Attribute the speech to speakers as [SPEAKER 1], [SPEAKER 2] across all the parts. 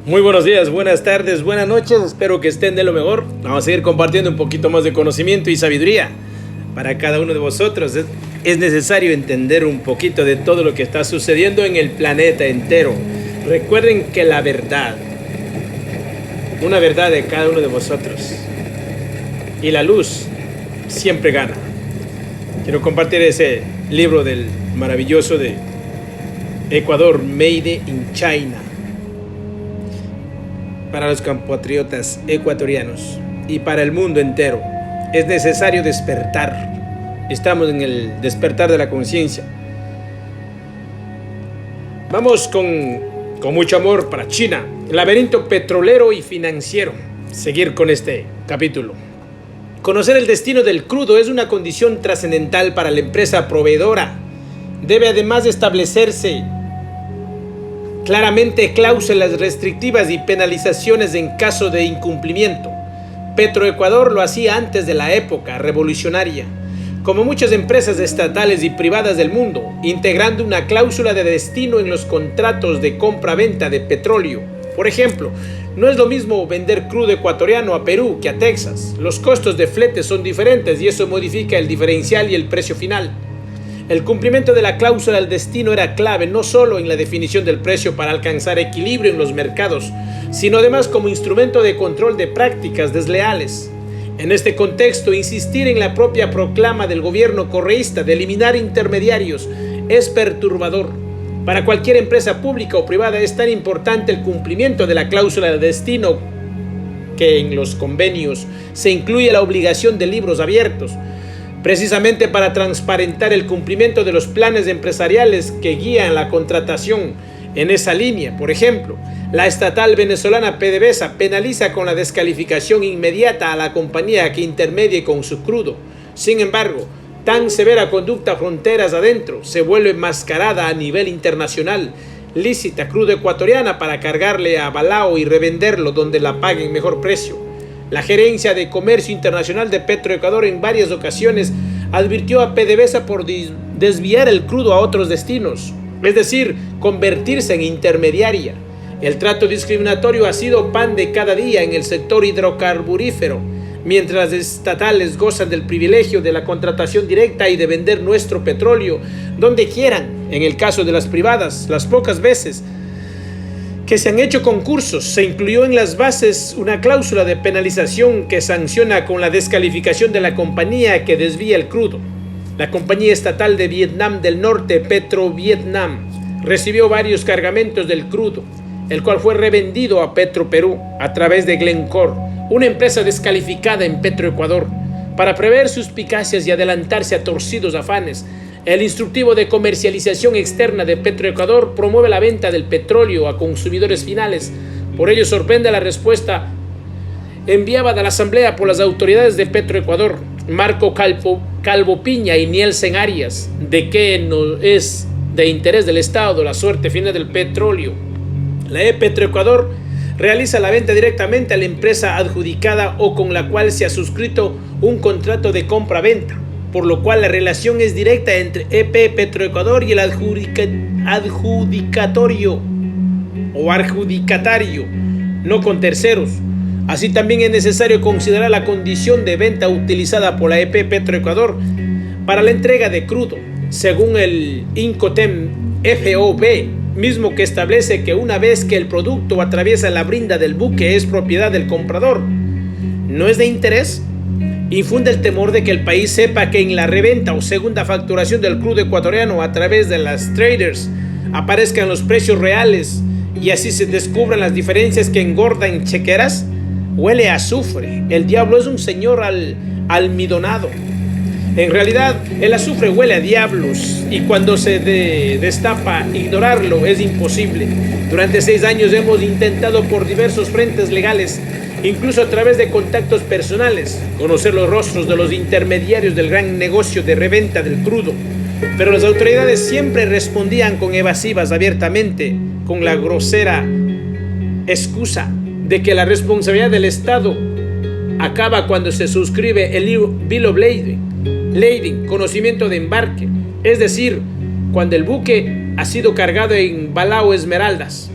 [SPEAKER 1] Muy buenos días, buenas tardes, buenas noches, espero que estén de lo mejor. Vamos a seguir compartiendo un poquito más de conocimiento y sabiduría para cada uno de vosotros. Es necesario entender un poquito de todo lo que está sucediendo en el planeta entero. Recuerden que la verdad, una verdad de cada uno de vosotros, y la luz siempre gana. Quiero compartir ese libro del maravilloso de Ecuador, Made in China, para los compatriotas ecuatorianos y para el mundo entero. Es necesario despertar. Estamos en el despertar de la conciencia. Vamos con mucho amor para China, laberinto petrolero y financiero. Seguir con este capítulo. Conocer el destino del crudo es una condición trascendental para la empresa proveedora. Debe además establecerse claramente cláusulas restrictivas y penalizaciones en caso de incumplimiento. Petroecuador lo hacía antes de la época revolucionaria, como muchas empresas estatales y privadas del mundo, integrando una cláusula de destino en los contratos de compra-venta de petróleo. Por ejemplo, no es lo mismo vender crudo ecuatoriano a Perú que a Texas. Los costos de flete son diferentes y eso modifica el diferencial y el precio final. El cumplimiento de la cláusula del destino era clave no solo en la definición del precio para alcanzar equilibrio en los mercados, sino además como instrumento de control de prácticas desleales. En este contexto, insistir en la propia proclama del gobierno correísta de eliminar intermediarios es perturbador. Para cualquier empresa pública o privada es tan importante el cumplimiento de la cláusula de destino que en los convenios se incluye la obligación de libros abiertos, precisamente para transparentar el cumplimiento de los planes empresariales que guían la contratación en esa línea. Por ejemplo, la estatal venezolana PDVSA penaliza con la descalificación inmediata a la compañía que intermedie con su crudo. Sin embargo, tan severa conducta fronteras adentro se vuelve enmascarada a nivel internacional. Lícita crudo ecuatoriana para cargarle a Balao y revenderlo donde la paguen mejor precio. La Gerencia de Comercio Internacional de Petroecuador en varias ocasiones advirtió a PDVSA por desviar el crudo a otros destinos, es decir, convertirse en intermediaria. El trato discriminatorio ha sido pan de cada día en el sector hidrocarburífero, mientras las estatales gozan del privilegio de la contratación directa y de vender nuestro petróleo donde quieran. En el caso de las privadas, las pocas veces que se han hecho concursos, se incluyó en las bases una cláusula de penalización que sanciona con la descalificación de la compañía que desvía el crudo. La compañía estatal de Vietnam del Norte, Petrovietnam, recibió varios cargamentos del crudo, el cual fue revendido a Petroperú a través de Glencore, una empresa descalificada en Petroecuador. Para prever suspicacias y adelantarse a torcidos afanes, el instructivo de comercialización externa de Petroecuador promueve la venta del petróleo a consumidores finales. Por ello sorprende la respuesta enviada a la Asamblea por las autoridades de Petroecuador, Marco Calvo Piña y Nielsen Arias, de que no es de interés del Estado la suerte final del petróleo. La Petroecuador realiza la venta directamente a la empresa adjudicada o con la cual se ha suscrito un contrato de compra-venta, por lo cual la relación es directa entre EP Petroecuador y el adjudicatario, no con terceros. Así también es necesario considerar la condición de venta utilizada por la EP Petroecuador para la entrega de crudo, según el Incotem FOB, mismo que establece que una vez que el producto atraviesa la brinda del buque es propiedad del comprador. ¿No es de interés? Infunde el temor de que el país sepa que en la reventa o segunda facturación del crudo ecuatoriano a través de las traders aparezcan los precios reales y así se descubran las diferencias que engordan chequeras. Huele a azufre. El diablo es un señor almidonado. En realidad, el azufre huele a diablos y cuando se destapa, ignorarlo es imposible. Durante 6 años hemos intentado por diversos frentes legales, incluso a través de contactos personales, conocer los rostros de los intermediarios del gran negocio de reventa del crudo. Pero las autoridades siempre respondían con evasivas abiertamente, con la grosera excusa de que la responsabilidad del Estado acaba cuando se suscribe el Bill of Lading, conocimiento de embarque, es decir, cuando el buque ha sido cargado en Balao Esmeraldas.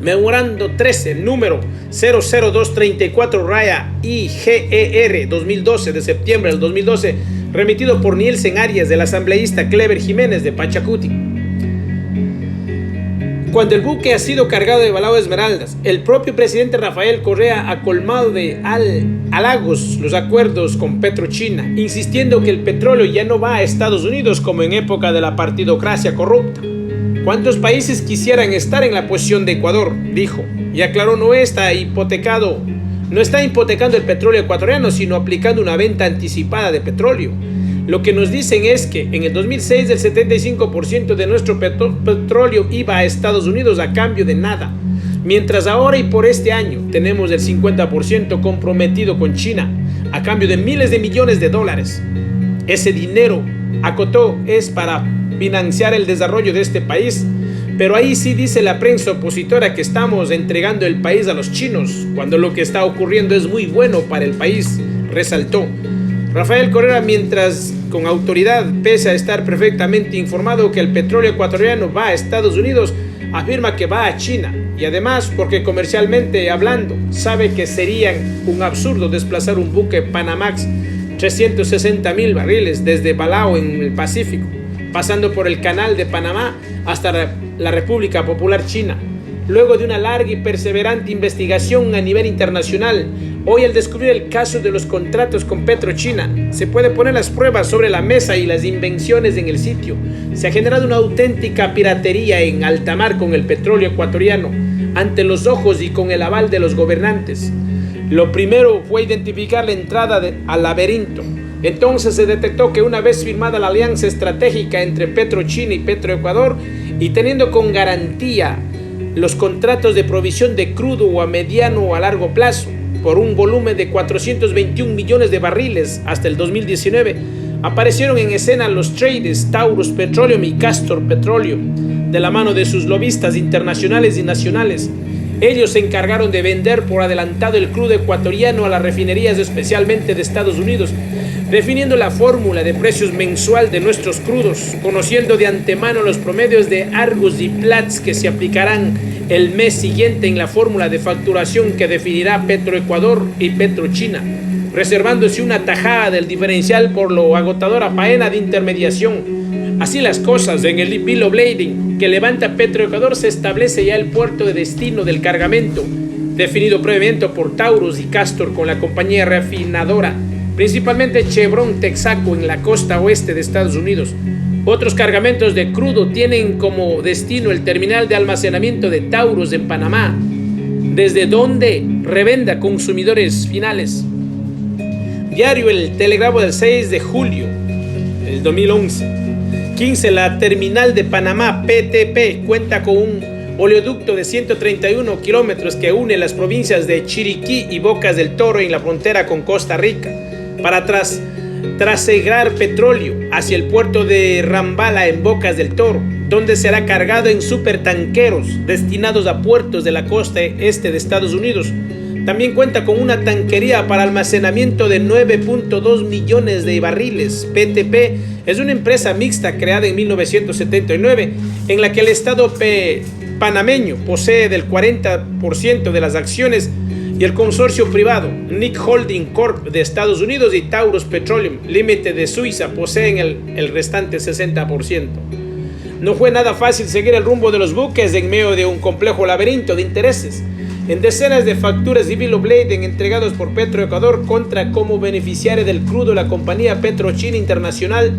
[SPEAKER 1] Memorando 13, número 00234-IGER 2012 de septiembre del 2012, remitido por Nielsen Arias del asambleísta Clever Jiménez de Pachacuti. Cuando el buque ha sido cargado de balao esmeraldas, el propio presidente Rafael Correa ha colmado de halagos los acuerdos con PetroChina, insistiendo que el petróleo ya no va a Estados Unidos como en época de la partidocracia corrupta. ¿Cuántos países quisieran estar en la posición de Ecuador?, dijo, y aclaró, no está hipotecando el petróleo ecuatoriano, sino aplicando una venta anticipada de petróleo. Lo que nos dicen es que en el 2006 el 75% de nuestro petróleo iba a Estados Unidos a cambio de nada, mientras ahora y por este año tenemos el 50% comprometido con China a cambio de miles de millones de dólares. Ese dinero, acotó, es para financiar el desarrollo de este país, pero ahí sí dice la prensa opositora que estamos entregando el país a los chinos, cuando lo que está ocurriendo es muy bueno para el país, resaltó. Rafael Correa, mientras con autoridad, pese a estar perfectamente informado que el petróleo ecuatoriano va a Estados Unidos, afirma que va a China, y además porque comercialmente hablando, sabe que sería un absurdo desplazar un buque Panamax 360,000 barriles desde Balao en el Pacífico, pasando por el Canal de Panamá hasta la República Popular China. Luego de una larga y perseverante investigación a nivel internacional, hoy al descubrir el caso de los contratos con PetroChina, se puede poner las pruebas sobre la mesa y las invenciones en el sitio. Se ha generado una auténtica piratería en alta mar con el petróleo ecuatoriano, ante los ojos y con el aval de los gobernantes. Lo primero fue identificar la entrada al laberinto. Entonces se detectó que una vez firmada la alianza estratégica entre PetroChina y Petroecuador, y teniendo con garantía los contratos de provisión de crudo a mediano o a largo plazo por un volumen de 421 millones de barriles hasta el 2019, aparecieron en escena los traders Taurus Petroleum y Castor Petroleum, de la mano de sus lobistas internacionales y nacionales. Ellos se encargaron de vender por adelantado el crudo ecuatoriano a las refinerías, especialmente de Estados Unidos, definiendo la fórmula de precios mensual de nuestros crudos, conociendo de antemano los promedios de Argus y Platts que se aplicarán el mes siguiente en la fórmula de facturación que definirá Petroecuador y PetroChina, reservándose una tajada del diferencial por lo agotadora faena de intermediación. Así las cosas, en el Bill of Lading que levanta Petroecuador se establece ya el puerto de destino del cargamento, definido previamente por Taurus y Castor con la compañía refinadora, principalmente Chevron Texaco en la costa oeste de Estados Unidos. Otros cargamentos de crudo tienen como destino el terminal de almacenamiento de Taurus en Panamá, desde donde revende a consumidores finales. Diario El Telegrafo del 6 de julio del 2011. 15. La terminal de Panamá, PTP, cuenta con un oleoducto de 131 kilómetros que une las provincias de Chiriquí y Bocas del Toro en la frontera con Costa Rica, para trasegar petróleo hacia el puerto de Rambala en Bocas del Toro, donde será cargado en supertanqueros destinados a puertos de la costa este de Estados Unidos. También cuenta con una tanquería para almacenamiento de 9.2 millones de barriles. PTP es una empresa mixta creada en 1979, en la que el Estado panameño posee del 40% de las acciones y el consorcio privado Nick Holding Corp de Estados Unidos y Taurus Petroleum Limited de Suiza poseen el restante 60%. No fue nada fácil seguir el rumbo de los buques en medio de un complejo laberinto de intereses, en decenas de facturas y bill of lading entregados por Petroecuador contra como beneficiaria del crudo la compañía PetroChina Internacional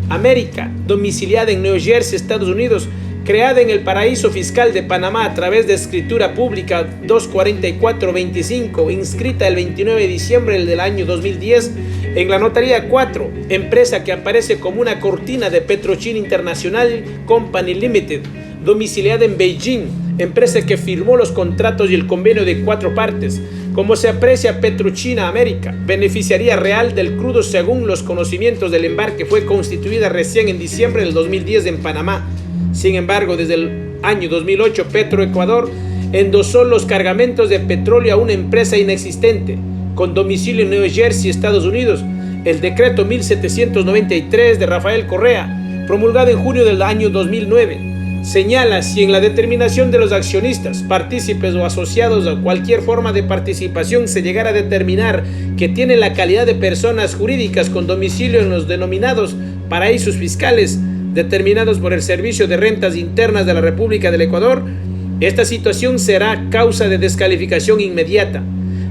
[SPEAKER 1] América, domiciliada en New Jersey, Estados Unidos, creada en el paraíso fiscal de Panamá a través de escritura pública 24425, inscrita el 29 de diciembre del año 2010 en la Notaría 4, empresa que aparece como una cortina de PetroChina International Company Limited, domiciliada en Beijing, empresa que firmó los contratos y el convenio de 4 partes. Como se aprecia, PetroChina América, beneficiaria real del crudo según los conocimientos del embarque, fue constituida recién en diciembre del 2010 en Panamá. Sin embargo, desde el año 2008, Petroecuador endosó los cargamentos de petróleo a una empresa inexistente, con domicilio en New Jersey, Estados Unidos. El decreto 1793 de Rafael Correa, promulgado en junio del año 2009, señala si en la determinación de los accionistas, partícipes o asociados a cualquier forma de participación se llegara a determinar que tienen la calidad de personas jurídicas con domicilio en los denominados paraísos fiscales determinados por el Servicio de Rentas Internas de la República del Ecuador, esta situación será causa de descalificación inmediata.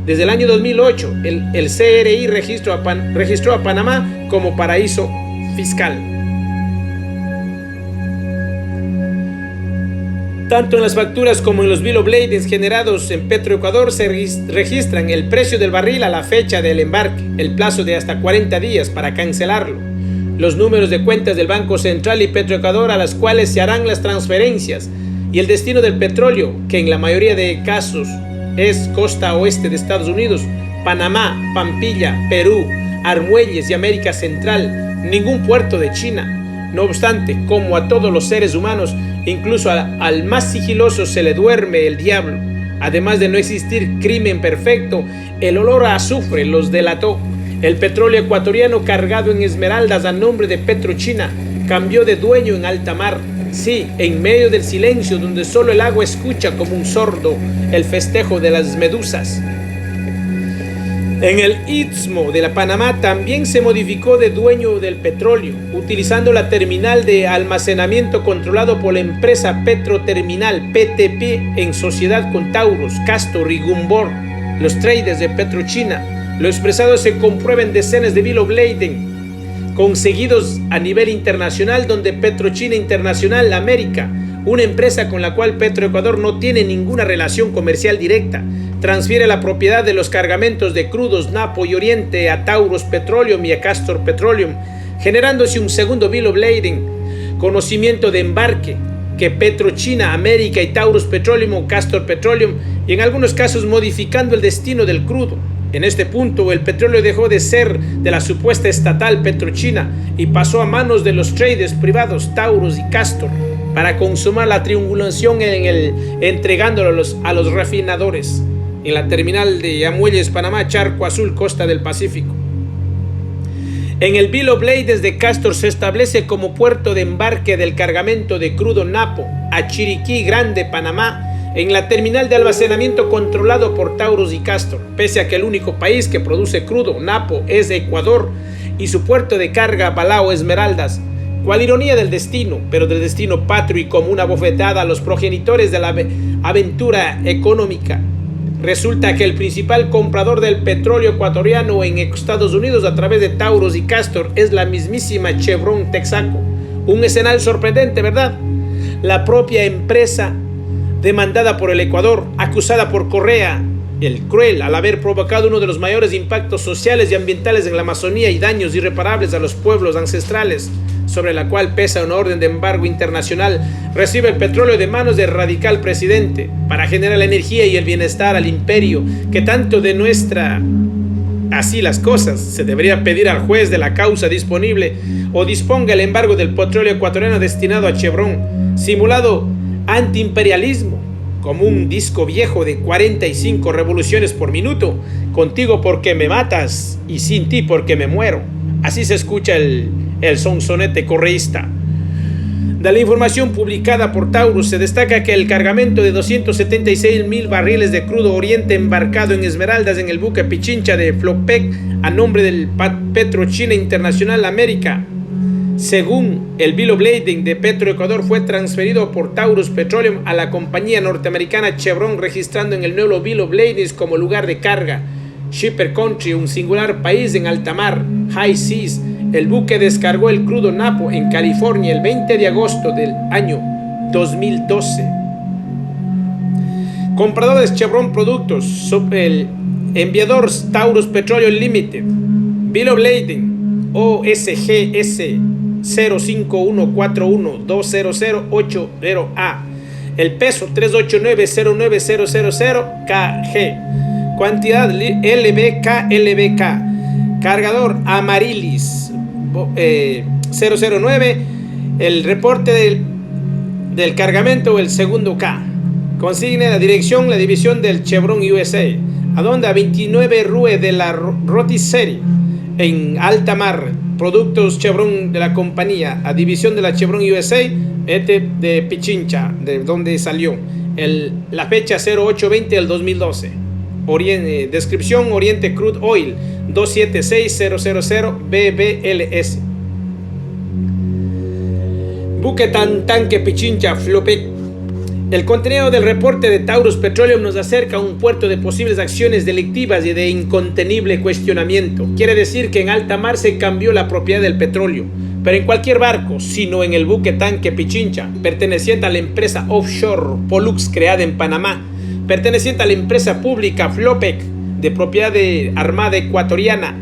[SPEAKER 1] Desde el año 2008, el CRI registró a Panamá como paraíso fiscal. Tanto en las facturas como en los bill of lading generados en Petroecuador se registran el precio del barril a la fecha del embarque, el plazo de hasta 40 días para cancelarlo, los números de cuentas del Banco Central y Petroecuador a las cuales se harán las transferencias y el destino del petróleo, que en la mayoría de casos es costa oeste de Estados Unidos, Panamá, Pampilla, Perú, Armuelles y América Central, ningún puerto de China. No obstante, como a todos los seres humanos, incluso al más sigiloso se le duerme el diablo. Además de no existir crimen perfecto, el olor a azufre los delató. El petróleo ecuatoriano cargado en esmeraldas a nombre de Petrochina cambió de dueño en alta mar. Sí, en medio del silencio donde solo el agua escucha como un sordo el festejo de las medusas. En el Istmo de la Panamá también se modificó de dueño del petróleo, utilizando la terminal de almacenamiento controlado por la empresa Petroterminal PTP en sociedad con Taurus, Castor y Gumbor, los traders de Petrochina. Lo expresado se comprueba en decenas de bill of lading conseguidos a nivel internacional, donde Petrochina Internacional América, una empresa con la cual Petroecuador no tiene ninguna relación comercial directa, transfiere la propiedad de los cargamentos de crudos Napo y Oriente a Taurus Petroleum y a Castor Petroleum, generándose un segundo bill of lading, conocimiento de embarque, que Petrochina América y Taurus Petroleum o Castor Petroleum, y en algunos casos modificando el destino del crudo. En este punto, el petróleo dejó de ser de la supuesta estatal Petrochina y pasó a manos de los traders privados Taurus y Castor para consumar la triangulación entregándolo a los refinadores en la terminal de Armuelles, Panamá, Charco Azul, costa del Pacífico. En el bill of lading de Castor se establece como puerto de embarque del cargamento de crudo Napo a Chiriquí Grande, Panamá, en la terminal de almacenamiento controlado por Taurus y Castor, pese a que el único país que produce crudo Napo es Ecuador y su puerto de carga Balao Esmeraldas. Cual ironía del destino, pero del destino patrio y como una bofetada a los progenitores de la aventura económica. Resulta que el principal comprador del petróleo ecuatoriano en Estados Unidos a través de Taurus y Castor es la mismísima Chevron Texaco. Un escenario sorprendente, ¿verdad? La propia empresa demandada por el Ecuador, acusada por Correa, el cruel, al haber provocado uno de los mayores impactos sociales y ambientales en la Amazonía y daños irreparables a los pueblos ancestrales, sobre la cual pesa una orden de embargo internacional, recibe el petróleo de manos del radical presidente para generar la energía y el bienestar al imperio que tanto denuestra. Así las cosas, se debería pedir al juez de la causa disponible o disponga el embargo del petróleo ecuatoriano destinado a Chevron, simulado antiimperialismo, como un disco viejo de 45 revoluciones por minuto, contigo porque me matas y sin ti porque me muero. Así se escucha el sonsonete correísta. De la información publicada por Taurus se destaca que el cargamento de 276,000 barriles de crudo Oriente embarcado en Esmeraldas en el buque Pichincha de Flopec a nombre del Petrochina Internacional América, según el bill of lading de Petroecuador, fue transferido por Taurus Petroleum a la compañía norteamericana Chevron, registrando en el nuevo bill of lading como lugar de carga Shipper Country, un singular país en alta mar, High Seas. El buque descargó el crudo Napo en California el 20 de agosto del año 2012. Compradores Chevron Productos, el enviador Taurus Petroleum Limited, bill of lading OSGS 05141200880A, el peso 389090000 KG, cantidad LBK, cargador Amarilis 009, el reporte del cargamento, el segundo K, consigne la dirección, la división del Chevron USA, a donde a 29 Rue de la Rotisserie en alta mar, productos Chevron de la compañía, a división de la Chevron USA, Este de Pichincha, de donde salió. La fecha 0820 del 2012. Descripción: Oriente Crude Oil 276000 BBLS. Buque tanque Pichincha Flopec. El contenido del reporte de Taurus Petroleum nos acerca a un puerto de posibles acciones delictivas y de incontenible cuestionamiento. Quiere decir que en alta mar se cambió la propiedad del petróleo, pero en cualquier barco, sino en el buque tanque Pichincha, perteneciente a la empresa offshore Pollux creada en Panamá, perteneciente a la empresa pública Flopec, de propiedad de Armada Ecuatoriana.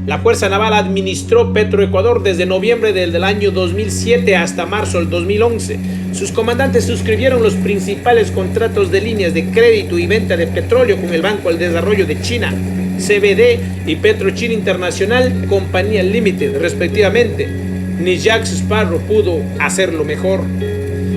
[SPEAKER 1] La Fuerza Naval administró Petroecuador desde noviembre del año 2007 hasta marzo del 2011. Sus comandantes suscribieron los principales contratos de líneas de crédito y venta de petróleo con el Banco del Desarrollo de China, CBD, y PetroChina Internacional Compañía Limited, respectivamente. Ni Jack Sparrow pudo hacerlo mejor.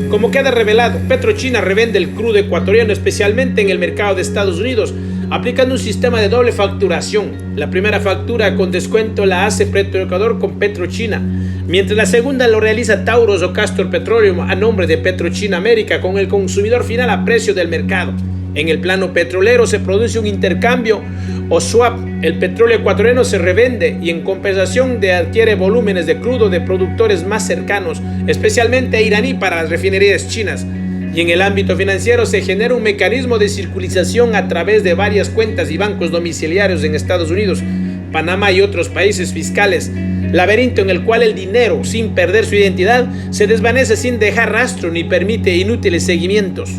[SPEAKER 1] Como queda revelado, PetroChina revende el crudo ecuatoriano especialmente en el mercado de Estados Unidos, aplicando un sistema de doble facturación. La primera factura con descuento la hace Petroecuador con PetroChina, mientras la segunda lo realiza Taurus o Castor Petroleum a nombre de PetroChina América con el consumidor final a precio del mercado. En el plano petrolero se produce un intercambio o swap. El petróleo ecuatoriano se revende y en compensación adquiere volúmenes de crudo de productores más cercanos, especialmente iraní, para las refinerías chinas. Y en el ámbito financiero se genera un mecanismo de circulación a través de varias cuentas y bancos domiciliarios en Estados Unidos, Panamá y otros países fiscales, laberinto en el cual el dinero, sin perder su identidad, se desvanece sin dejar rastro ni permite inútiles seguimientos.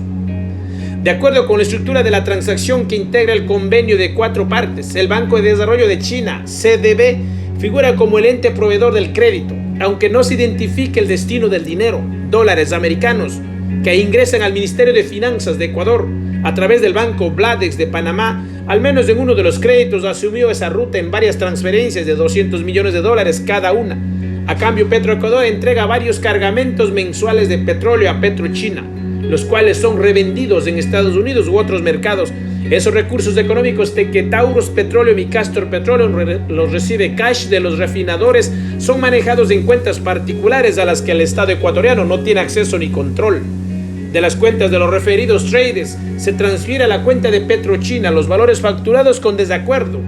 [SPEAKER 1] De acuerdo con la estructura de la transacción que integra el convenio de 4 partes, el Banco de Desarrollo de China, CDB, figura como el ente proveedor del crédito, aunque no se identifique el destino del dinero, dólares americanos, que ingresan al Ministerio de Finanzas de Ecuador a través del Banco Bladex de Panamá. Al menos en uno de los créditos asumió esa ruta en varias transferencias de $200 millones cada una. A cambio, Petroecuador entrega varios cargamentos mensuales de petróleo a PetroChina, los cuales son revendidos en Estados Unidos u otros mercados. Esos recursos económicos de que Taurus Petroleum y Castor Petroleum los recibe cash de los refinadores son manejados en cuentas particulares a las que el Estado ecuatoriano no tiene acceso ni control. De las cuentas de los referidos traders se transfiere a la cuenta de PetroChina los valores facturados con desacuerdo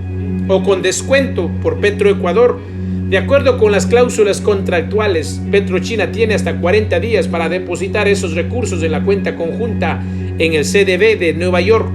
[SPEAKER 1] o con descuento por Petroecuador. De acuerdo con las cláusulas contractuales, PetroChina tiene hasta 40 días para depositar esos recursos en la cuenta conjunta en el CDB de Nueva York.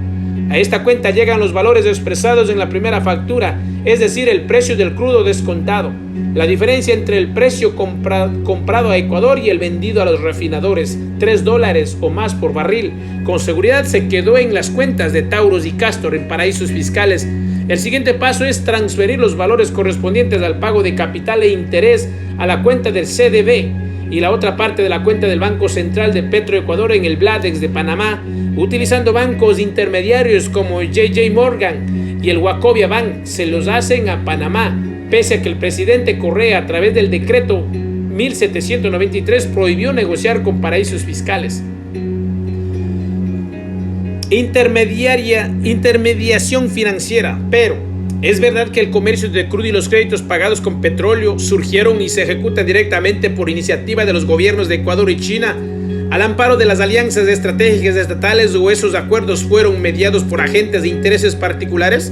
[SPEAKER 1] A esta cuenta llegan los valores expresados en la primera factura, es decir, el precio del crudo descontado, la diferencia entre el precio comprado a Ecuador y el vendido a los refinadores, $3 o más por barril. Con seguridad se quedó en las cuentas de Taurus y Castor en paraísos fiscales. El siguiente paso es transferir los valores correspondientes al pago de capital e interés a la cuenta del CDB y la otra parte de la cuenta del Banco Central de Petroecuador en el Bladex de Panamá, utilizando bancos intermediarios como JJ Morgan y el Wachovia Bank. Se los hacen a Panamá, pese a que el presidente Correa, a través del decreto 1793, prohibió negociar con paraísos fiscales. Intermediación financiera. Pero es verdad que el comercio de crudo y los créditos pagados con petróleo surgieron y se ejecutan directamente por iniciativa de los gobiernos de Ecuador y China, al amparo de las alianzas estratégicas estatales, o esos acuerdos fueron mediados por agentes de intereses particulares.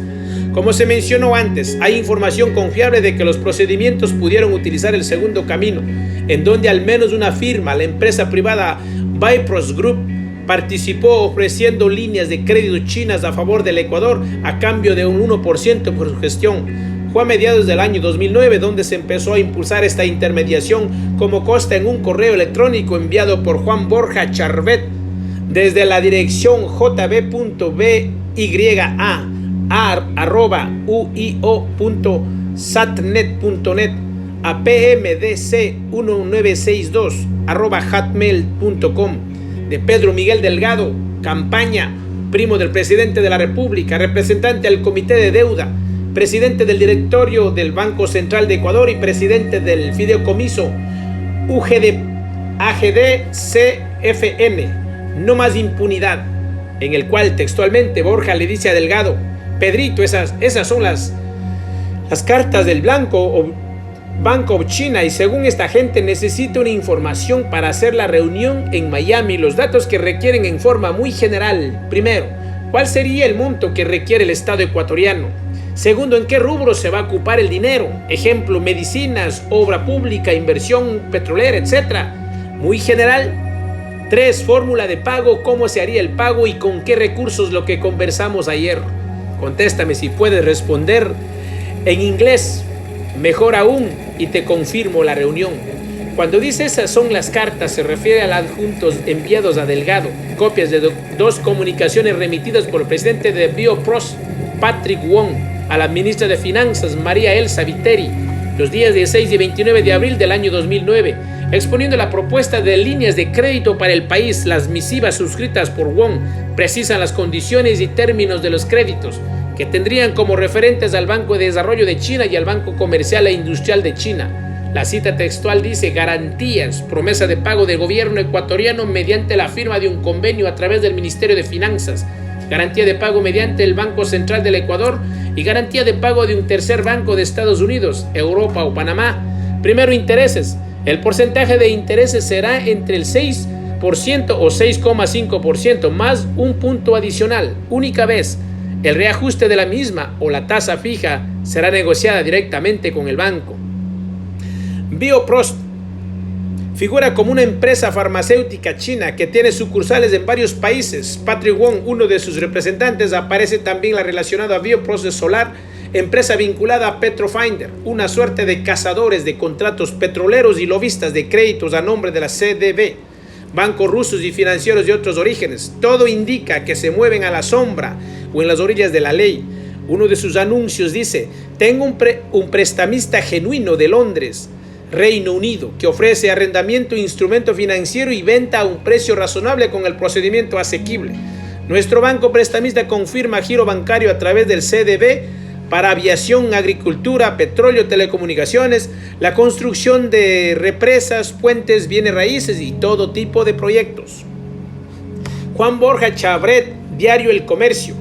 [SPEAKER 1] Como se mencionó antes, hay información confiable de que los procedimientos pudieron utilizar el segundo camino, en donde al menos una firma, la empresa privada Bipros Group, participó ofreciendo líneas de crédito chinas a favor del Ecuador a cambio de un 1% por su gestión. Fue a mediados del año 2009 donde se empezó a impulsar esta intermediación, como consta en un correo electrónico enviado por Juan Borja Charvet desde la dirección jb.bya@uio.satnet.net a pmdc1962@hotmail.com de Pedro Miguel Delgado Campaña, primo del presidente de la República, representante al Comité de Deuda, presidente del directorio del Banco Central de Ecuador y presidente del Fideicomiso AGD CFN, No Más Impunidad, en el cual textualmente Borja le dice a Delgado: Pedrito, esas son las cartas del blanco, o Bank of China, y según esta gente necesita una información para hacer la reunión en Miami. Los datos que requieren en forma muy general. Primero, ¿cuál sería el monto que requiere el Estado ecuatoriano? Segundo, ¿en qué rubro se va a ocupar el dinero? Ejemplo, medicinas, obra pública, inversión petrolera, etc. Muy general. 3. Fórmula de pago, cómo se haría el pago y con qué recursos, lo que conversamos ayer. Contéstame si puedes responder en inglés, mejor aún, y te confirmo la reunión. Cuando dice esas son las cartas, se refiere a los adjuntos enviados a Delgado, copias de dos comunicaciones remitidas por el presidente de Bioprost, Patrick Wong, a la ministra de Finanzas, María Elsa Viteri, los días 16 y 29 de abril del año 2009, exponiendo la propuesta de líneas de crédito para el país. Las misivas suscritas por Wong precisan las condiciones y términos de los créditos, que tendrían como referentes al Banco de Desarrollo de China y al Banco Comercial e Industrial de China. La cita textual dice: garantías, promesa de pago del gobierno ecuatoriano mediante la firma de un convenio a través del Ministerio de Finanzas, garantía de pago mediante el Banco Central del Ecuador y garantía de pago de un tercer banco de Estados Unidos, Europa o Panamá. Primero, intereses. El porcentaje de intereses será entre el 6% o 6,5% más un punto adicional, única vez. El reajuste de la misma o la tasa fija será negociada directamente con el banco. Bioprost figura como una empresa farmacéutica china que tiene sucursales en varios países. Patrick Wong, uno de sus representantes, aparece también la relacionada a Bioprost Solar, empresa vinculada a Petrofinder, una suerte de cazadores de contratos petroleros y lobistas de créditos a nombre de la CDB, bancos rusos y financieros de otros orígenes. Todo indica que se mueven a la sombra o en las orillas de la ley. Uno de sus anuncios dice: tengo un prestamista genuino de Londres, Reino Unido, que ofrece arrendamiento, instrumento financiero y venta a un precio razonable con el procedimiento asequible. Nuestro banco prestamista confirma giro bancario a través del CDB para aviación, agricultura, petróleo, telecomunicaciones, la construcción de represas, puentes, bienes raíces y todo tipo de proyectos. Juan Borja Chabret, Diario El Comercio.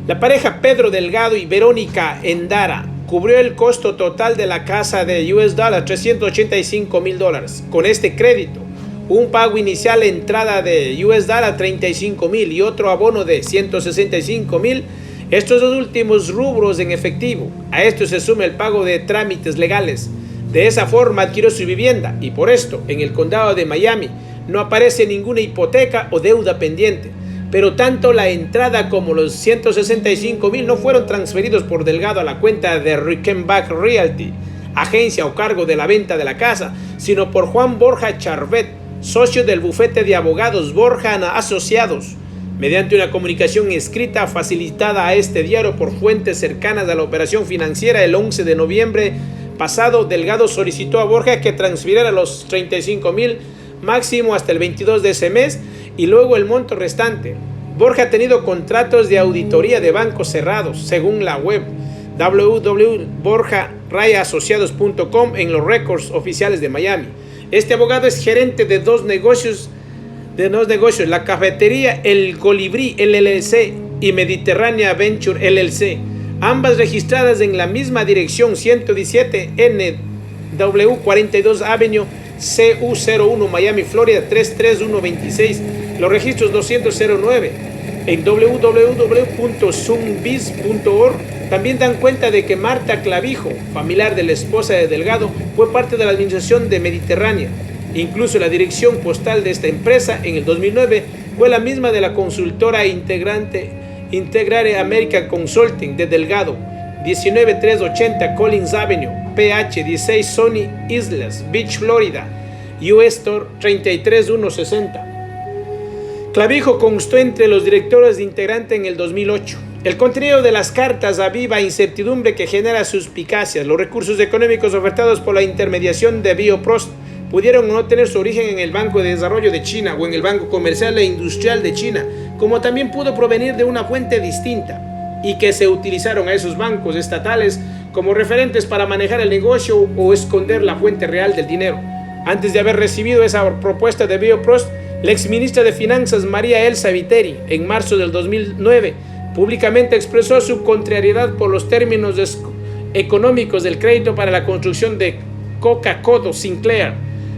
[SPEAKER 1] La pareja Pedro Delgado y Verónica Endara cubrió el costo total de la casa de $385,000 con este crédito. Un pago inicial, entrada de $35,000 y otro abono de $165,000. Estos dos últimos rubros en efectivo. A esto se suma el pago de trámites legales. De esa forma adquirió su vivienda y por esto en el condado de Miami no aparece ninguna hipoteca o deuda pendiente. Pero tanto la entrada como los $165,000 no fueron transferidos por Delgado a la cuenta de Rickenback Realty, agencia o cargo de la venta de la casa, sino por Juan Borja Chabret, socio del bufete de abogados Borja Asociados. Mediante una comunicación escrita facilitada a este diario por fuentes cercanas a la operación financiera, el 11 de noviembre pasado, Delgado solicitó a Borja que transfiriera los $35,000 máximo hasta el 22 de ese mes y luego el monto restante. Borja ha tenido contratos de auditoría de bancos cerrados, según la web www.borja-asociados.com en los récords oficiales de Miami. Este abogado es gerente de dos negocios, la cafetería El Colibrí LLC y Mediterránea Venture LLC, ambas registradas en la misma dirección, 117 NW 42 Avenue CU01 Miami, Florida 33126, los registros 209. En www.zoombiz.org también dan cuenta de que Marta Clavijo, familiar de la esposa de Delgado, fue parte de la administración de Mediterránea. Incluso la dirección postal de esta empresa en el 2009 fue la misma de la consultora Integrare American Consulting de Delgado, 19380 Collins Avenue, PH 16 Sony Islas Beach, Florida, US Store 33160. Clavijo constó entre los directores de Integrante en el 2008. El contenido de las cartas aviva incertidumbre que genera suspicacias. Los recursos económicos ofertados por la intermediación de Bioprost pudieron no tener su origen en el Banco de Desarrollo de China o en el Banco Comercial e Industrial de China, como también pudo provenir de una fuente distinta, y que se utilizaron a esos bancos estatales como referentes para manejar el negocio o esconder la fuente real del dinero. Antes de haber recibido esa propuesta de Bioprost, la exministra de Finanzas María Elsa Viteri, en marzo del 2009, públicamente expresó su contrariedad por los términos económicos del crédito para la construcción de Coca-Cola Sinclair.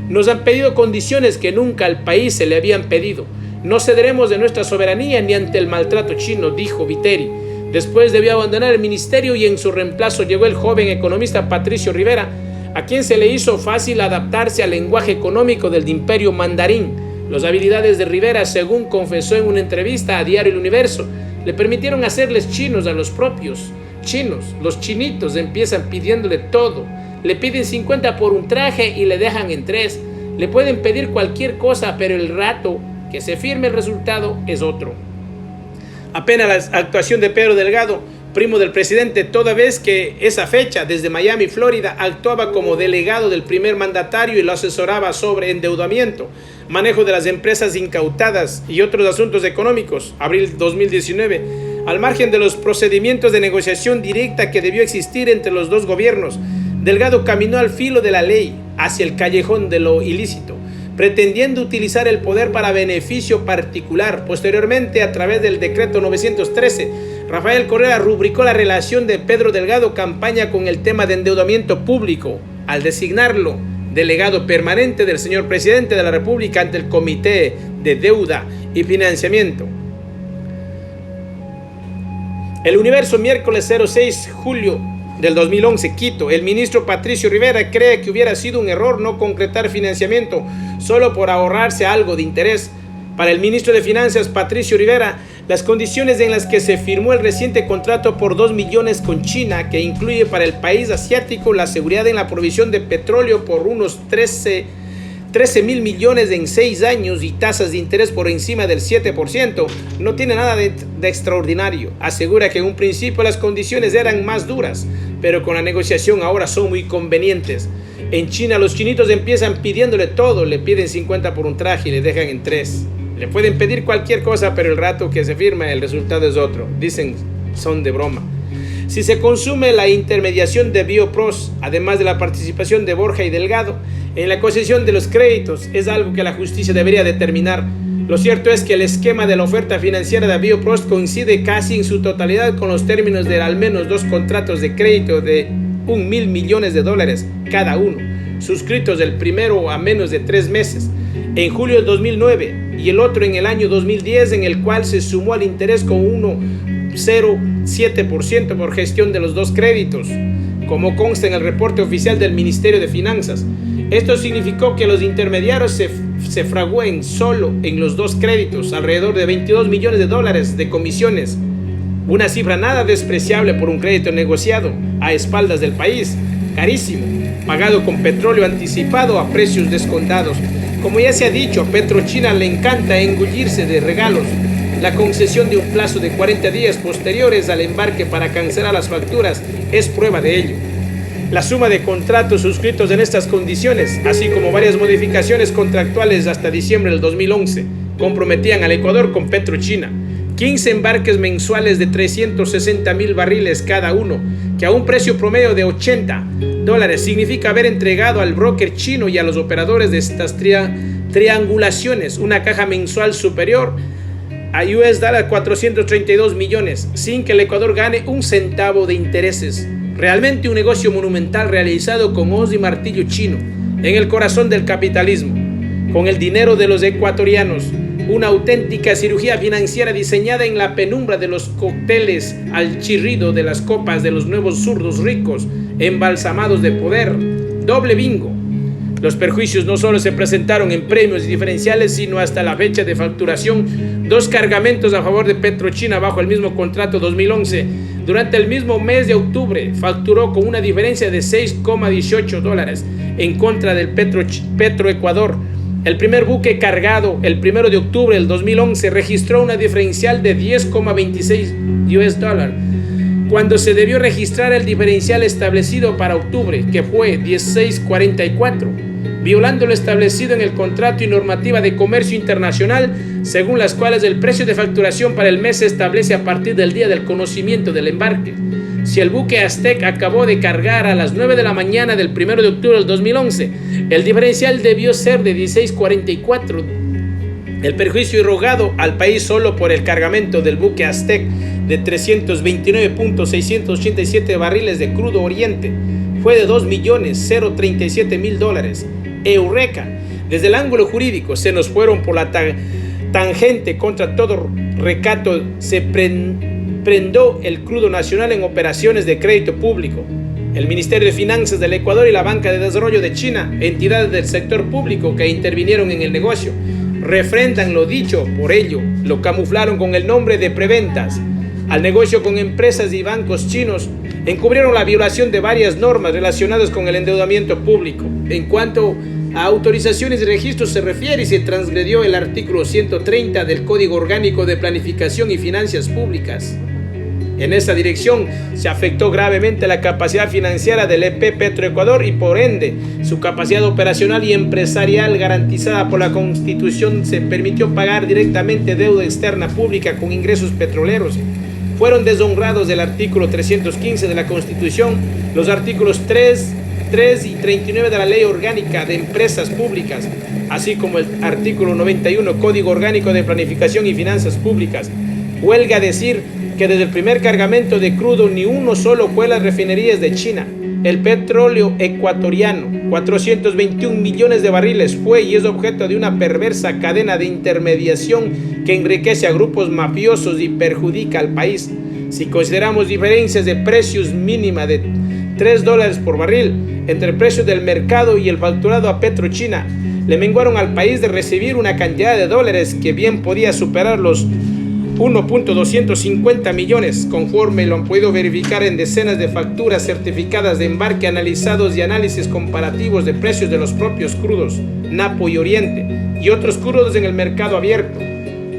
[SPEAKER 1] Nos han pedido condiciones que nunca al país se le habían pedido. No cederemos de nuestra soberanía ni ante el maltrato chino, dijo Viteri. Después debió abandonar el ministerio y en su reemplazo llegó el joven economista Patricio Rivera, a quien se le hizo fácil adaptarse al lenguaje económico del imperio mandarín. Las habilidades de Rivera, según confesó en una entrevista a Diario El Universo, le permitieron hacerles chinos a los propios chinos. Los chinitos empiezan pidiéndole todo. Le piden 50 por un traje y le dejan en 3. Le pueden pedir cualquier cosa, pero el rato que se firme el resultado es otro. Apenas la actuación de Pedro Delgado, primo del presidente, toda vez que esa fecha, desde Miami, Florida, actuaba como delegado del primer mandatario y lo asesoraba sobre endeudamiento, manejo de las empresas incautadas y otros asuntos económicos. Abril 2019, al margen de los procedimientos de negociación directa que debió existir entre los dos gobiernos, Delgado caminó al filo de la ley hacia el callejón de lo ilícito, pretendiendo utilizar el poder para beneficio particular. Posteriormente, a través del decreto 913, Rafael Correa rubricó la relación de Pedro Delgado campaña con el tema de endeudamiento público, al designarlo delegado permanente del señor presidente de la República ante el Comité de Deuda y Financiamiento. El Universo, miércoles 06 julio del 2011, Quito. El ministro Patricio Rivera cree que hubiera sido un error no concretar financiamiento solo por ahorrarse algo de interés. Para el ministro de Finanzas, Patricio Rivera, las condiciones en las que se firmó el reciente contrato por 2 millones con China, que incluye para el país asiático la seguridad en la provisión de petróleo por unos 13 mil millones en 6 años y tasas de interés por encima del 7%, no tiene nada de extraordinario. Asegura que en un principio las condiciones eran más duras, pero con la negociación ahora son muy convenientes. En China los chinitos empiezan pidiéndole todo, le piden 50 por un traje y le dejan en 3. Le pueden pedir cualquier cosa, pero el rato que se firma el resultado es otro. Dicen, son de broma. Si se consume la intermediación de Biopros, además de la participación de Borja y Delgado en la concesión de los créditos, es algo que la justicia debería determinar. Lo cierto es que el esquema de la oferta financiera de Biopros coincide casi en su totalidad con los términos de al menos 2 contratos de crédito de $1.000 millones cada uno, suscritos el primero a menos de 3 meses, en julio de 2009, y el otro en el año 2010, en el cual se sumó al interés con 1,07% por gestión de los 2 créditos, como consta en el reporte oficial del Ministerio de Finanzas. Esto significó que los intermediarios se fraguen solo en los 2 créditos alrededor de $22 millones de comisiones, una cifra nada despreciable por un crédito negociado a espaldas del país, carísimo, pagado con petróleo anticipado a precios descontados. Como ya se ha dicho, a PetroChina le encanta engullirse de regalos. La concesión de un plazo de 40 días posteriores al embarque para cancelar las facturas es prueba de ello. La suma de contratos suscritos en estas condiciones, así como varias modificaciones contractuales hasta diciembre del 2011, comprometían al Ecuador con PetroChina. 15 embarques mensuales de 360,000 barriles cada uno, que a un precio promedio de $80 significa haber entregado al broker chino y a los operadores de estas triangulaciones una caja mensual superior a $432 millones, sin que el Ecuador gane un centavo de intereses. Realmente un negocio monumental realizado con hoz y martillo chino, en el corazón del capitalismo, con el dinero de los ecuatorianos. Una auténtica cirugía financiera diseñada en la penumbra de los cócteles al chirrido de las copas de los nuevos zurdos ricos, embalsamados de poder. Doble bingo. Los perjuicios no solo se presentaron en premios y diferenciales, sino hasta la fecha de facturación. 2 cargamentos a favor de PetroChina bajo el mismo contrato 2011. Durante el mismo mes de octubre, facturó con una diferencia de $6,18 en contra del Petroecuador. El primer buque cargado el 1 de octubre del 2011 registró una diferencial de $10,26 cuando se debió registrar el diferencial establecido para octubre, que fue 16,44, violando lo establecido en el contrato y normativa de comercio internacional, según las cuales el precio de facturación para el mes se establece a partir del día del conocimiento del embarque. Si el buque Aztec acabó de cargar a las 9 de la mañana del 1 de octubre del 2011, el diferencial debió ser de 16,44. El perjuicio irrogado al país solo por el cargamento del buque Aztec de 329,687 barriles de crudo oriente fue de $2.037.000. Eureka. Desde el ángulo jurídico se nos fueron por la tangente contra todo recato. Se prendó el crudo nacional en operaciones de crédito público. El Ministerio de Finanzas del Ecuador y la Banca de Desarrollo de China, entidades del sector público que intervinieron en el negocio, refrendan lo dicho. Por ello, lo camuflaron con el nombre de preventas. Al negocio con empresas y bancos chinos, encubrieron la violación de varias normas relacionadas con el endeudamiento público. En cuanto a autorizaciones y registros se refiere, se transgredió el artículo 130 del Código Orgánico de Planificación y Finanzas Públicas. En esta dirección se afectó gravemente la capacidad financiera del EP Petroecuador y por ende su capacidad operacional y empresarial garantizada por la Constitución. Se permitió pagar directamente deuda externa pública con ingresos petroleros. Fueron deshonrados el artículo 315 de la Constitución, los artículos 3 y 39 de la Ley Orgánica de Empresas Públicas, así como el artículo 91 Código Orgánico de Planificación y Finanzas Públicas. Huelga decir que desde el primer cargamento de crudo ni uno solo fue a las refinerías de China. El petróleo ecuatoriano, 421 millones de barriles, fue y es objeto de una perversa cadena de intermediación que enriquece a grupos mafiosos y perjudica al país. Si consideramos diferencias de precios mínima de $3 por barril entre el precio del mercado y el facturado a PetroChina, le menguaron al país de recibir una cantidad de dólares que bien podía superar los 1.250 millones, conforme lo han podido verificar en decenas de facturas certificadas de embarque analizados y análisis comparativos de precios de los propios crudos, Napo y Oriente, y otros crudos en el mercado abierto.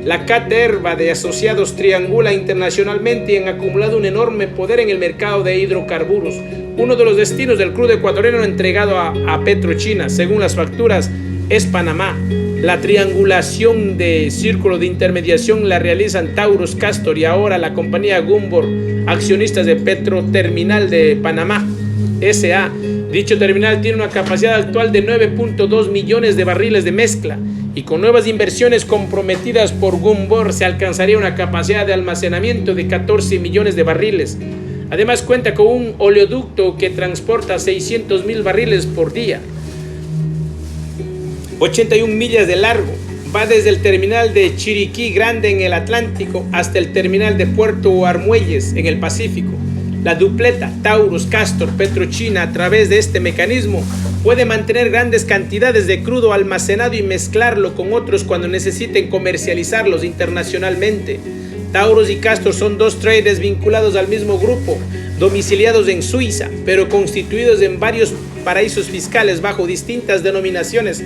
[SPEAKER 1] La caterva de asociados triangula internacionalmente y han acumulado un enorme poder en el mercado de hidrocarburos, uno de los destinos del crudo ecuatoriano entregado a PetroChina, según las facturas, es Panamá. La triangulación de círculo de intermediación la realizan Taurus, Castor y ahora la compañía Gumbor, accionistas de Petroterminal de Panamá, S.A. Dicho terminal tiene una capacidad actual de 9.2 millones de barriles de mezcla y con nuevas inversiones comprometidas por Gumbor se alcanzaría una capacidad de almacenamiento de 14 millones de barriles. Además cuenta con un oleoducto que transporta 600.000 barriles por día. 81 millas de largo, va desde el terminal de Chiriquí Grande en el Atlántico hasta el terminal de Puerto Armuelles en el Pacífico. La dupleta Taurus, Castor, PetroChina a través de este mecanismo puede mantener grandes cantidades de crudo almacenado y mezclarlo con otros cuando necesiten comercializarlos internacionalmente. Taurus y Castor son dos traders vinculados al mismo grupo, domiciliados en Suiza, pero constituidos en varios paraísos fiscales bajo distintas denominaciones.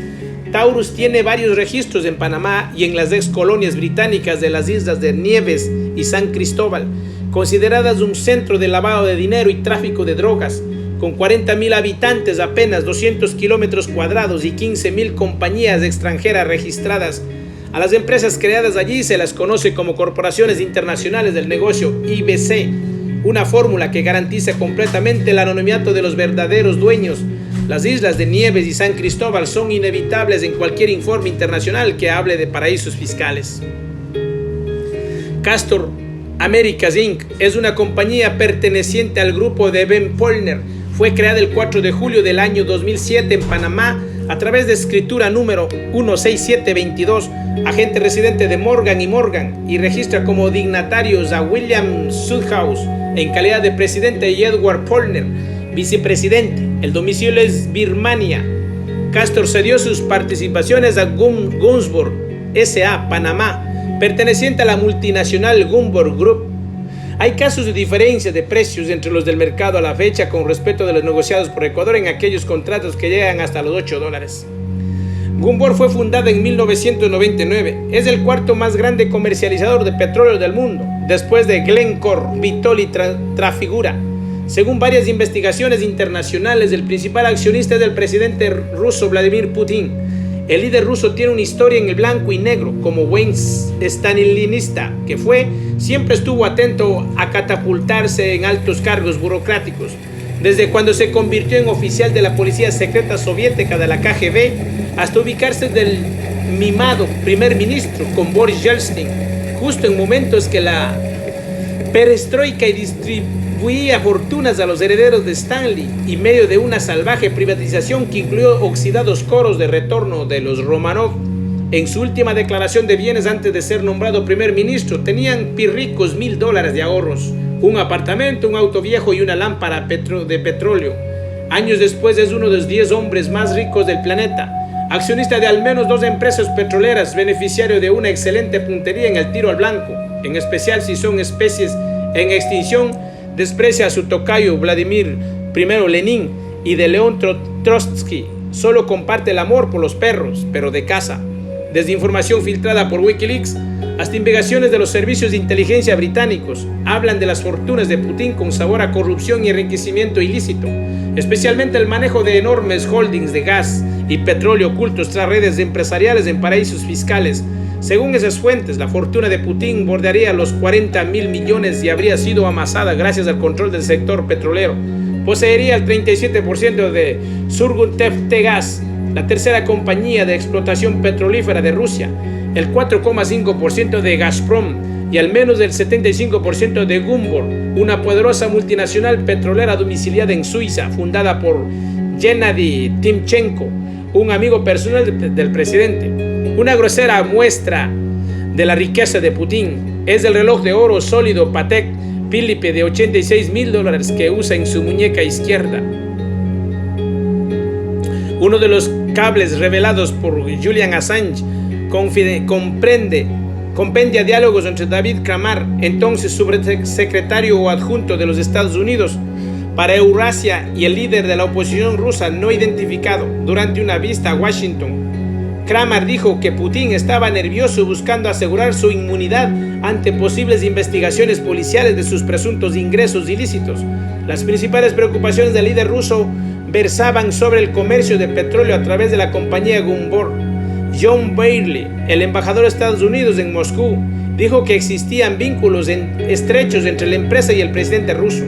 [SPEAKER 1] Taurus tiene varios registros en Panamá y en las ex colonias británicas de las islas de Nieves y San Cristóbal, consideradas un centro de lavado de dinero y tráfico de drogas. Con 40.000 habitantes, apenas 200 kilómetros cuadrados y 15.000 compañías extranjeras registradas. A las empresas creadas allí se las conoce como Corporaciones Internacionales del Negocio, IBC, una fórmula que garantiza completamente el anonimato de los verdaderos dueños. Las islas de Nieves y San Cristóbal son inevitables en cualquier informe internacional que hable de paraísos fiscales. Castor Americas Inc. es una compañía perteneciente al grupo de Ben Polner. Fue creada el 4 de julio del año 2007 en Panamá a través de escritura número 16722, agente residente de Morgan & Morgan, y registra como dignatarios a William Sudhouse en calidad de presidente y Edward Polner, vicepresidente. El domicilio es Birmania. Castor cedió sus participaciones a Gumbor S.A. Panamá, perteneciente a la multinacional Gumbor Group. Hay casos de diferencia de precios entre los del mercado a la fecha con respecto de los negociados por Ecuador en aquellos contratos que llegan hasta los $8. Gumbor fue fundada en 1999. Es el cuarto más grande comercializador de petróleo del mundo, después de Glencore, Vitol y Trafigura. Según varias investigaciones internacionales, el principal accionista es el presidente ruso Vladimir Putin. El líder ruso tiene una historia en el blanco y negro, como buen stalinista que fue, siempre estuvo atento a catapultarse en altos cargos burocráticos. Desde cuando se convirtió en oficial de la policía secreta soviética de la KGB, hasta ubicarse del mimado primer ministro con Boris Yeltsin, justo en momentos que la perestroika y distribuía fortunas a los herederos de Stanley y medio de una salvaje privatización que incluyó oxidados coros de retorno de los Romanov. En su última declaración de bienes antes de ser nombrado primer ministro, tenían pirricos $1,000 de ahorros, un apartamento, un auto viejo y una lámpara de petróleo. Años después es uno de los 10 hombres más ricos del planeta, accionista de al menos 2 empresas petroleras, beneficiario de una excelente puntería en el tiro al blanco, en especial si son especies en extinción. Desprecia a su tocayo Vladimir I Lenin y de León Trotsky. Solo comparte el amor por los perros, pero de caza. Desde información filtrada por Wikileaks hasta investigaciones de los servicios de inteligencia británicos, hablan de las fortunas de Putin con sabor a corrupción y enriquecimiento ilícito, especialmente el manejo de enormes holdings de gas y petróleo ocultos tras redes empresariales en paraísos fiscales. Según esas fuentes, la fortuna de Putin bordearía los 40.000 millones y habría sido amasada gracias al control del sector petrolero. Poseería el 37% de Surgutneftegas, la tercera compañía de explotación petrolífera de Rusia, el 4,5% de Gazprom y al menos el 75% de Gunvor, una poderosa multinacional petrolera domiciliada en Suiza, fundada por Gennady Timchenko, un amigo personal del presidente. Una grosera muestra de la riqueza de Putin es el reloj de oro sólido Patek Philippe de $86,000 que usa en su muñeca izquierda. Uno de los cables revelados por Julian Assange compendia diálogos entre David Kramar, entonces subsecretario o adjunto de los Estados Unidos para Eurasia, y el líder de la oposición rusa no identificado, durante una visita a Washington. Kramar dijo que Putin estaba nervioso buscando asegurar su inmunidad ante posibles investigaciones policiales de sus presuntos ingresos ilícitos. Las principales preocupaciones del líder ruso versaban sobre el comercio de petróleo a través de la compañía Gunvor. John Bailey, el embajador de Estados Unidos en Moscú, dijo que existían vínculos estrechos entre la empresa y el presidente ruso.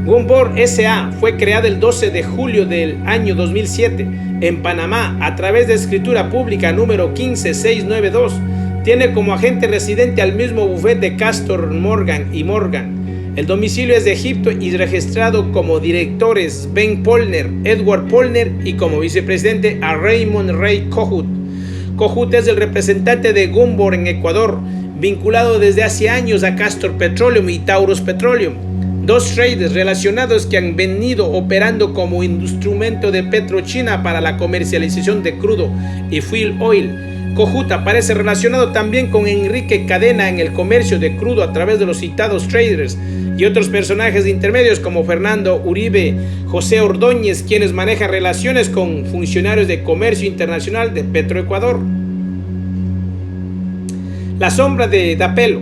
[SPEAKER 1] Gunvor S.A. fue creada el 12 de julio del año 2007 en Panamá a través de escritura pública número 15692. Tiene como agente residente al mismo bufete de Castor Morgan y Morgan. El domicilio es de Egipto y registrado como directores Ben Polner, Edward Polner y como vicepresidente a Raymond Ray Kohut. Kohut es el representante de Gunvor en Ecuador, vinculado desde hace años a Castor Petroleum y Taurus Petroleum, dos traders relacionados que han venido operando como instrumento de PetroChina para la comercialización de crudo y fuel oil. Kohut aparece relacionado también con Enrique Cadena en el comercio de crudo a través de los citados traders y otros personajes intermedios como Fernando Uribe, José Ordóñez, quienes manejan relaciones con funcionarios de comercio internacional de Petroecuador. La sombra de Dapelo.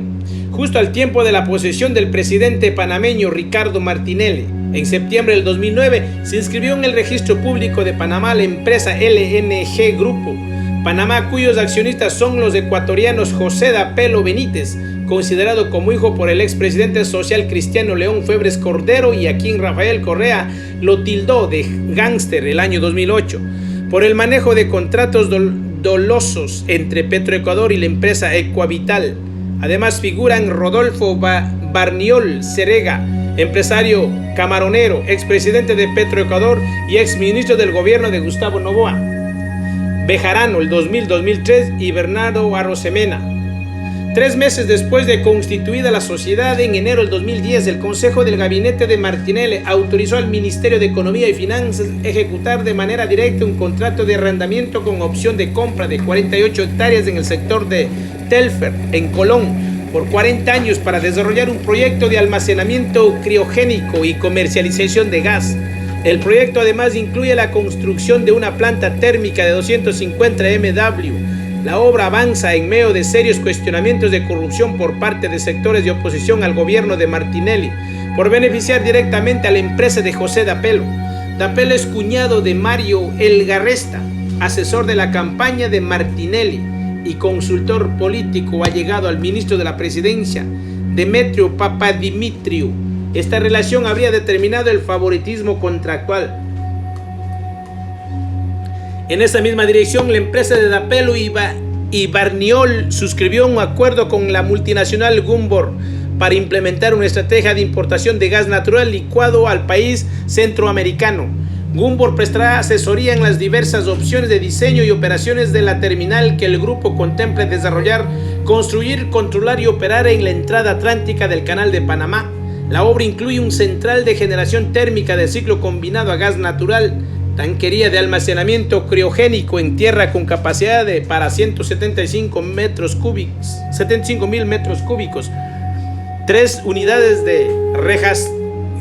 [SPEAKER 1] Justo al tiempo de la posesión del presidente panameño Ricardo Martinelli, en septiembre del 2009, se inscribió en el registro público de Panamá la empresa LNG Grupo Panamá, cuyos accionistas son los ecuatorianos José Dapelo Benítez, considerado como hijo por el expresidente social cristiano León Febres Cordero, y a quien Rafael Correa lo tildó de gángster el año 2008, por el manejo de contratos dolosos entre Petroecuador y la empresa Ecuavital. Además figuran Rodolfo Barniol Cerega, empresario camaronero, expresidente de Petroecuador y exministro del gobierno de Gustavo Noboa, Bejarano el 2000-2003 y Bernardo Arrosemena. 3 meses después de constituida la sociedad, en enero del 2010, el Consejo del Gabinete de Martinelli autorizó al Ministerio de Economía y Finanzas ejecutar de manera directa un contrato de arrendamiento con opción de compra de 48 hectáreas en el sector de Telfer, en Colón, por 40 años para desarrollar un proyecto de almacenamiento criogénico y comercialización de gas. El proyecto además incluye la construcción de una planta térmica de 250 MW. La obra avanza en medio de serios cuestionamientos de corrupción por parte de sectores de oposición al gobierno de Martinelli, por beneficiar directamente a la empresa de José Dapelo. Dapelo es cuñado de Mario Elgarresta, asesor de la campaña de Martinelli y consultor político allegado al ministro de la Presidencia, Demetrio Papadimitriou. Esta relación habría determinado el favoritismo contractual. En esa misma dirección, la empresa de Dapelo y Barniol suscribió un acuerdo con la multinacional Gunvor para implementar una estrategia de importación de gas natural licuado al país centroamericano. Gunvor prestará asesoría en las diversas opciones de diseño y operaciones de la terminal que el grupo contempla desarrollar, construir, controlar y operar en la entrada atlántica del Canal de Panamá. La obra incluye un central de generación térmica de ciclo combinado a gas natural, tanquería de almacenamiento criogénico en tierra con capacidad para 175.000 metros cúbicos, 3 unidades de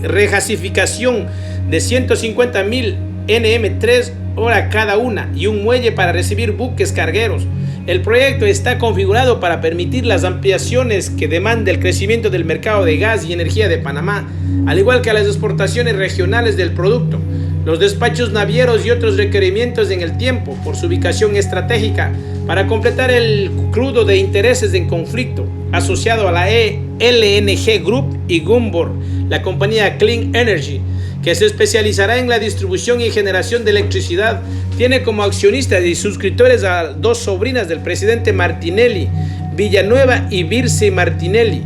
[SPEAKER 1] regasificación de 150.000 Nm3 hora cada una y un muelle para recibir buques cargueros. El proyecto está configurado para permitir las ampliaciones que demanda el crecimiento del mercado de gas y energía de Panamá, al igual que las exportaciones regionales del producto, los despachos navieros y otros requerimientos en el tiempo por su ubicación estratégica para completar el crudo de intereses en conflicto asociado a la LNG Group y Gunvor, la compañía Clean Energy, que se especializará en la distribución y generación de electricidad. Tiene como accionistas y suscriptores a 2 sobrinas del presidente Martinelli, Villanueva y Virce Martinelli.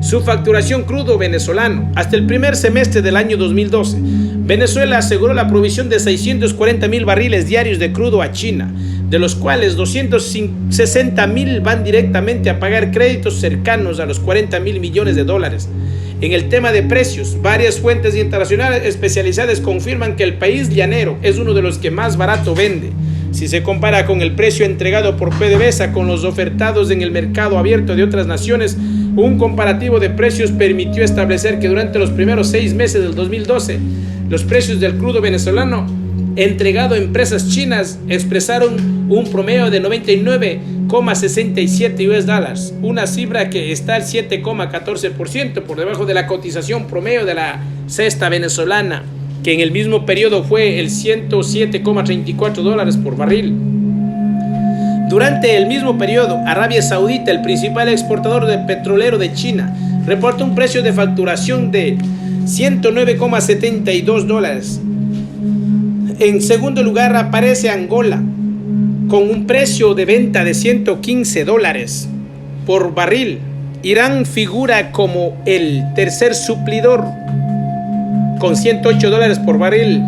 [SPEAKER 1] Su facturación crudo venezolano. Hasta el primer semestre del año 2012, Venezuela aseguró la provisión de 640.000 barriles diarios de crudo a China, de los cuales 260.000 van directamente a pagar créditos cercanos a los $40.000 millones. En el tema de precios, varias fuentes internacionales especializadas confirman que el país llanero es uno de los que más barato vende. Si se compara con el precio entregado por PDVSA con los ofertados en el mercado abierto de otras naciones, un comparativo de precios permitió establecer que durante los primeros 6 meses del 2012, los precios del crudo venezolano entregado a empresas chinas expresaron un promedio de 99,67 US$, una cifra que está al 7,14% por debajo de la cotización promedio de la cesta venezolana, que en el mismo periodo fue el $107,34 por barril. Durante el mismo periodo, Arabia Saudita, el principal exportador de petrolero de China, reporta un precio de facturación de $109,72. En segundo lugar aparece Angola, con un precio de venta de $115 por barril. Irán figura como el tercer suplidor, con $108 por barril.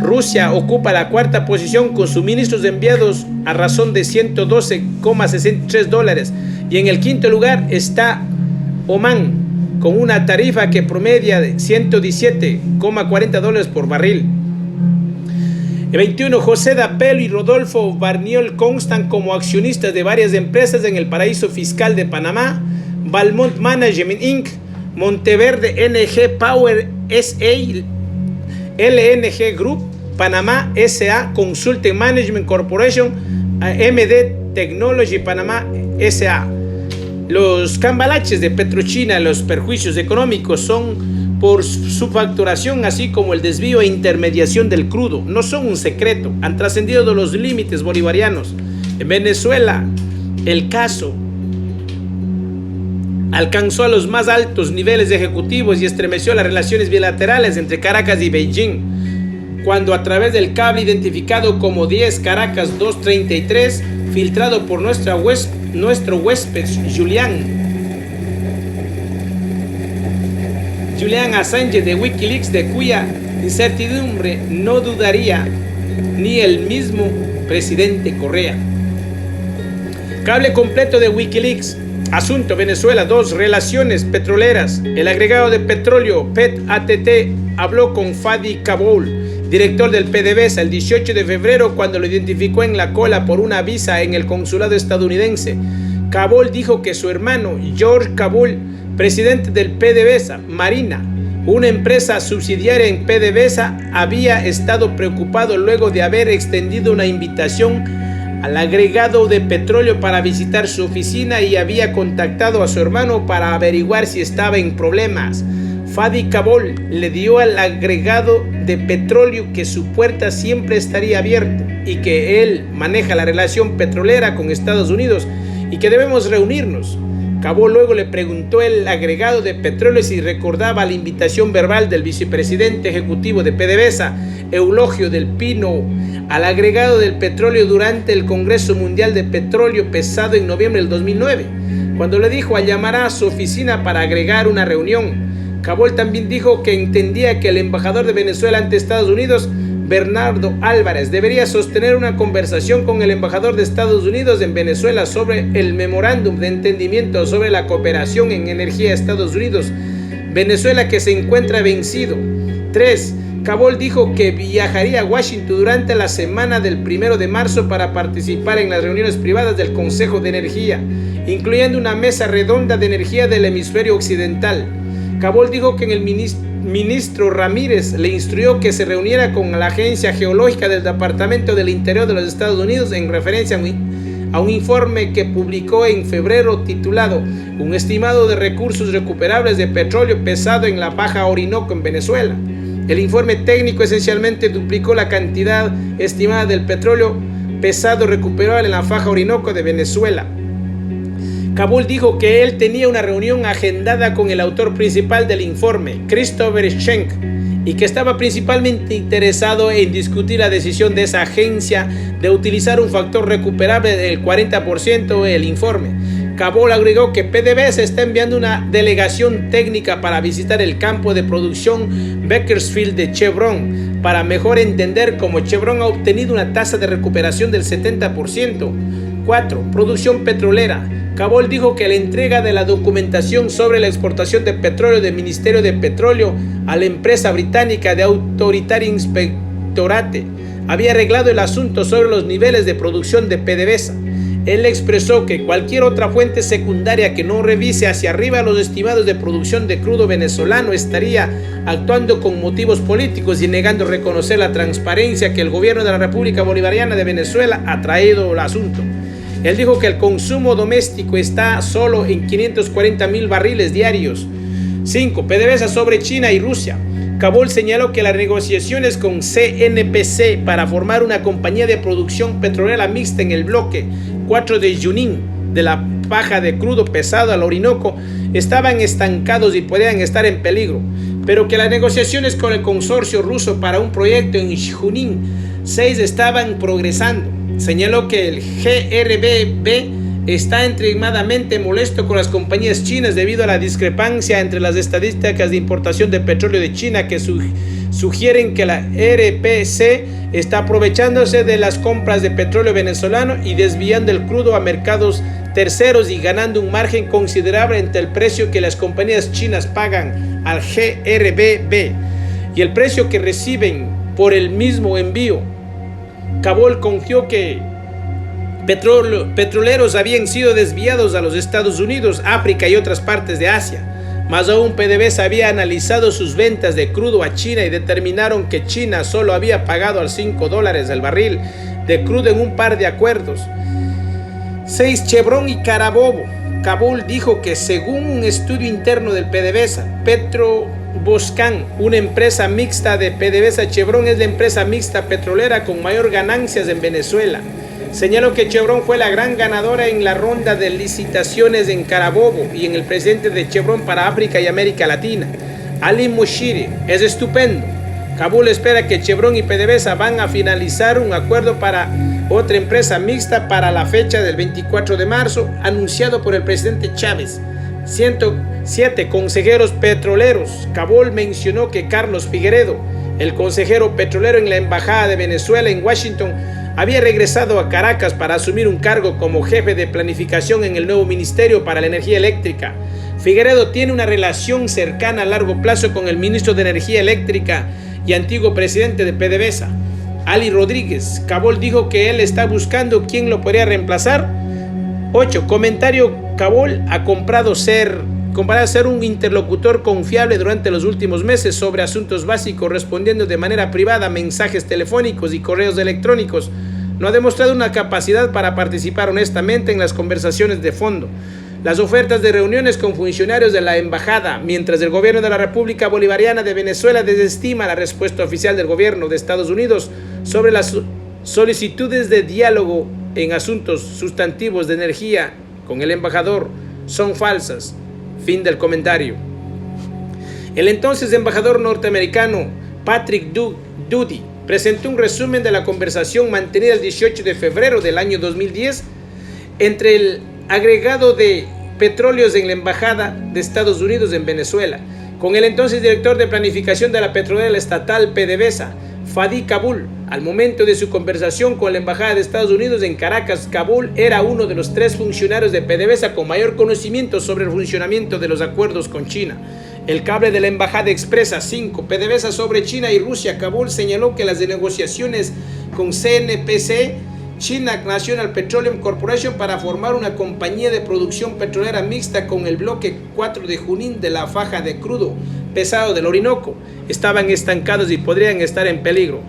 [SPEAKER 1] Rusia ocupa la cuarta posición con suministros enviados a razón de $112,63. Y en el quinto lugar está Omán, con una tarifa que promedia de $117,40 por barril. El 21, José D'Apello y Rodolfo Barniol constan como accionistas de varias empresas en el paraíso fiscal de Panamá: Valmont Management Inc., Monteverde NG Power SA, LNG Group, Panamá SA, Consulting Management Corporation, MD Technology Panamá SA. Los cambalaches de Petrochina, los perjuicios económicos son por su facturación, así como el desvío e intermediación del crudo, no son un secreto, han trascendido de los límites bolivarianos. En Venezuela, el caso alcanzó a los más altos niveles ejecutivos y estremeció las relaciones bilaterales entre Caracas y Beijing, cuando a través del cable identificado como 10 Caracas 233, filtrado por nuestro huésped Julian Assange de Wikileaks, de cuya incertidumbre no dudaría ni el mismo presidente Correa. Cable completo de Wikileaks. Asunto Venezuela 2. Relaciones petroleras. El agregado de petróleo PET-ATT habló con Fadi Kaboul, director del PDVSA, el 18 de febrero, cuando lo identificó en la cola por una visa en el consulado estadounidense. Kaboul dijo que su hermano George Kaboul, presidente del PDVSA Marina, una empresa subsidiaria en PDVSA, había estado preocupado luego de haber extendido una invitación al agregado de petróleo para visitar su oficina y había contactado a su hermano para averiguar si estaba en problemas. Fadi Kaboul le dio al agregado de petróleo que su puerta siempre estaría abierta y que él maneja la relación petrolera con Estados Unidos y que debemos reunirnos. Kaboul luego le preguntó al agregado de petróleo si recordaba la invitación verbal del vicepresidente ejecutivo de PDVSA, Eulogio del Pino, al agregado del petróleo durante el Congreso Mundial de Petróleo Pesado en noviembre del 2009. cuando le dijo llamará a su oficina para agregar una reunión. Cabol también dijo que entendía que el embajador de Venezuela ante Estados Unidos, Bernardo Álvarez, debería sostener una conversación con el embajador de Estados Unidos en Venezuela sobre el memorándum de entendimiento sobre la cooperación en energía de Estados Unidos, Venezuela, que se encuentra vencido. 3. Cabol dijo que viajaría a Washington durante la semana del 1 de marzo para participar en las reuniones privadas del Consejo de Energía, incluyendo una mesa redonda de energía del hemisferio occidental. Cabol dijo que el ministro Ramírez le instruyó que se reuniera con la Agencia Geológica del Departamento del Interior de los Estados Unidos en referencia a un informe que publicó en febrero titulado Un estimado de recursos recuperables de petróleo pesado en la Baja Orinoco en Venezuela. El informe técnico esencialmente duplicó la cantidad estimada del petróleo pesado recuperable en la Baja Orinoco de Venezuela. Cabol dijo que él tenía una reunión agendada con el autor principal del informe, Christopher Schenck, y que estaba principalmente interesado en discutir la decisión de esa agencia de utilizar un factor recuperable del 40% del informe. Cabol agregó que PDVSA está enviando una delegación técnica para visitar el campo de producción Bakersfield de Chevron para mejor entender cómo Chevron ha obtenido una tasa de recuperación del 70%. 4. Producción petrolera. Cabol dijo que la entrega de la documentación sobre la exportación de petróleo del Ministerio de Petróleo a la empresa británica de Authority Inspectorate había arreglado el asunto sobre los niveles de producción de PDVSA. Él expresó que cualquier otra fuente secundaria que no revise hacia arriba los estimados de producción de crudo venezolano estaría actuando con motivos políticos y negando reconocer la transparencia que el gobierno de la República Bolivariana de Venezuela ha traído al asunto. Él dijo que el consumo doméstico está solo en 540,000 barriles diarios. 5. PDVSA sobre China y Rusia. Cabol señaló que las negociaciones con CNPC para formar una compañía de producción petrolera mixta en el bloque 4 de Junín de la baja de crudo pesado al Orinoco estaban estancados y podían estar en peligro, pero que las negociaciones con el consorcio ruso para un proyecto en Junín 6 estaban progresando. Señaló que el GRBB está extremadamente molesto con las compañías chinas debido a la discrepancia entre las estadísticas de importación de petróleo de China que sugieren que la RPC está aprovechándose de las compras de petróleo venezolano y desviando el crudo a mercados terceros y ganando un margen considerable entre el precio que las compañías chinas pagan al GRBB y el precio que reciben por el mismo envío. Cabol confió que petroleros habían sido desviados a los Estados Unidos, África y otras partes de Asia. Más aún, PDVSA había analizado sus ventas de crudo a China y determinaron que China solo había pagado al $5 el barril de crudo en un par de acuerdos. 6. Chevron y Carabobo. Cabol dijo que según un estudio interno del PDVSA, Petroboscan, una empresa mixta de PDVSA, Chevron es la empresa mixta petrolera con mayor ganancias en Venezuela. Señaló que Chevron fue la gran ganadora en la ronda de licitaciones en Carabobo y en el presidente de Chevron para África y América Latina, Ali Moshiri. Es estupendo. Cabol espera que Chevron y PDVSA van a finalizar un acuerdo para otra empresa mixta para la fecha del 24 de marzo, anunciado por el presidente Chávez. 107 consejeros petroleros. Cabol mencionó que Carlos Figueredo, el consejero petrolero en la Embajada de Venezuela en Washington, había regresado a Caracas para asumir un cargo como jefe de planificación en el nuevo Ministerio para la Energía Eléctrica. Figueredo tiene una relación cercana a largo plazo con el ministro de Energía Eléctrica y antiguo presidente de PDVSA, Ali Rodríguez. Cabol dijo que él está buscando quién lo podría reemplazar. 8. Comentario: Cabol ha comparado ser un interlocutor confiable durante los últimos meses sobre asuntos básicos, respondiendo de manera privada a mensajes telefónicos y correos electrónicos. No ha demostrado una capacidad para participar honestamente en las conversaciones de fondo. Las ofertas de reuniones con funcionarios de la embajada, mientras el gobierno de la República Bolivariana de Venezuela desestima la respuesta oficial del gobierno de Estados Unidos sobre las solicitudes de diálogo en asuntos sustantivos de energía con el embajador, son falsas. Fin del comentario. El entonces embajador norteamericano Patrick Doody presentó un resumen de la conversación mantenida el 18 de febrero del año 2010 entre el agregado de petróleos en la Embajada de Estados Unidos en Venezuela, con el entonces director de planificación de la petrolera estatal PDVSA, Fadi Kabul. Al momento de su conversación con la Embajada de Estados Unidos en Caracas, Kabul era uno de los 3 funcionarios de PDVSA con mayor conocimiento sobre el funcionamiento de los acuerdos con China. El cable de la Embajada expresa 5. PDVSA sobre China y Rusia. Kabul señaló que las negociaciones con CNPC, China National Petroleum Corporation, para formar una compañía de producción petrolera mixta con el bloque 4 de Junín de la faja de crudo pesado del Orinoco, estaban estancados y podrían estar en peligro,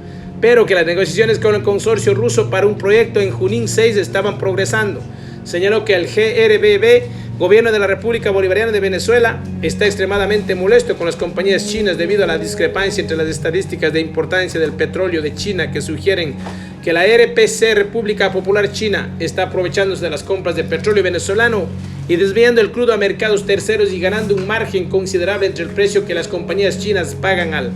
[SPEAKER 1] pero que las negociaciones con el consorcio ruso para un proyecto en Junín 6 estaban progresando. Señaló que el GRBB, Gobierno de la República Bolivariana de Venezuela, está extremadamente molesto con las compañías chinas debido a la discrepancia entre las estadísticas de importancia del petróleo de China que sugieren que la RPC, República Popular China, está aprovechándose de las compras de petróleo venezolano y desviando el crudo a mercados terceros y ganando un margen considerable entre el precio que las compañías chinas pagan al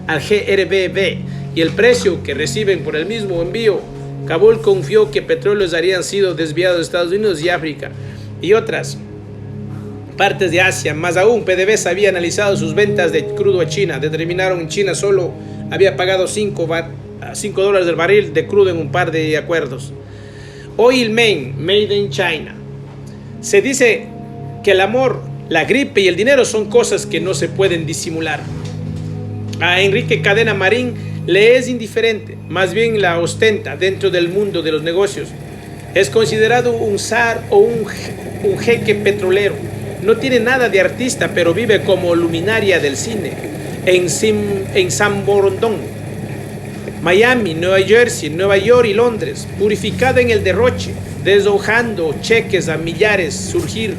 [SPEAKER 1] GRBB y el precio que reciben por el mismo envío. Kabul confió que petróleos habrían sido desviados de Estados Unidos y África y otras partes de Asia. Más aún, PDVSA había analizado sus ventas de crudo a China. Determinaron que China solo había pagado $5 del barril de crudo en un par de acuerdos. Oil Main, Made in China. Se dice que el amor, la gripe y el dinero son cosas que no se pueden disimular. A Enrique Cadena Marín le es indiferente, más bien la ostenta dentro del mundo de los negocios. Es considerado un zar o un jeque petrolero. No tiene nada de artista, pero vive como luminaria del cine en San Borondón, Miami, Nueva Jersey, Nueva York y Londres, purificada en el derroche, deshojando cheques a millares surgir.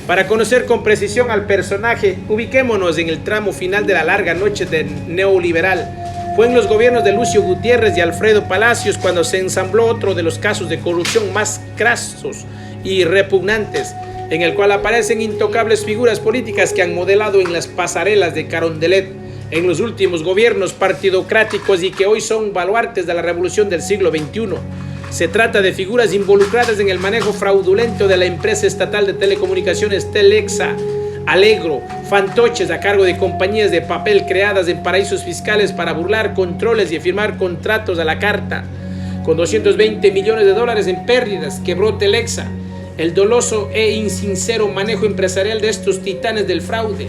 [SPEAKER 1] Para conocer con precisión al personaje, ubiquémonos en el tramo final de la larga noche del neoliberal. Fue en los gobiernos de Lucio Gutiérrez y Alfredo Palacios cuando se ensambló otro de los casos de corrupción más crasos y repugnantes, en el cual aparecen intocables figuras políticas que han modelado en las pasarelas de Carondelet en los últimos gobiernos partidocráticos y que hoy son baluartes de la revolución del siglo XXI. Se trata de figuras involucradas en el manejo fraudulento de la empresa estatal de telecomunicaciones Telexa, Allegro, fantoches a cargo de compañías de papel creadas en paraísos fiscales para burlar controles y firmar contratos a la carta. Con $220 millones en pérdidas, quebró Telexa. El doloso e insincero manejo empresarial de estos titanes del fraude,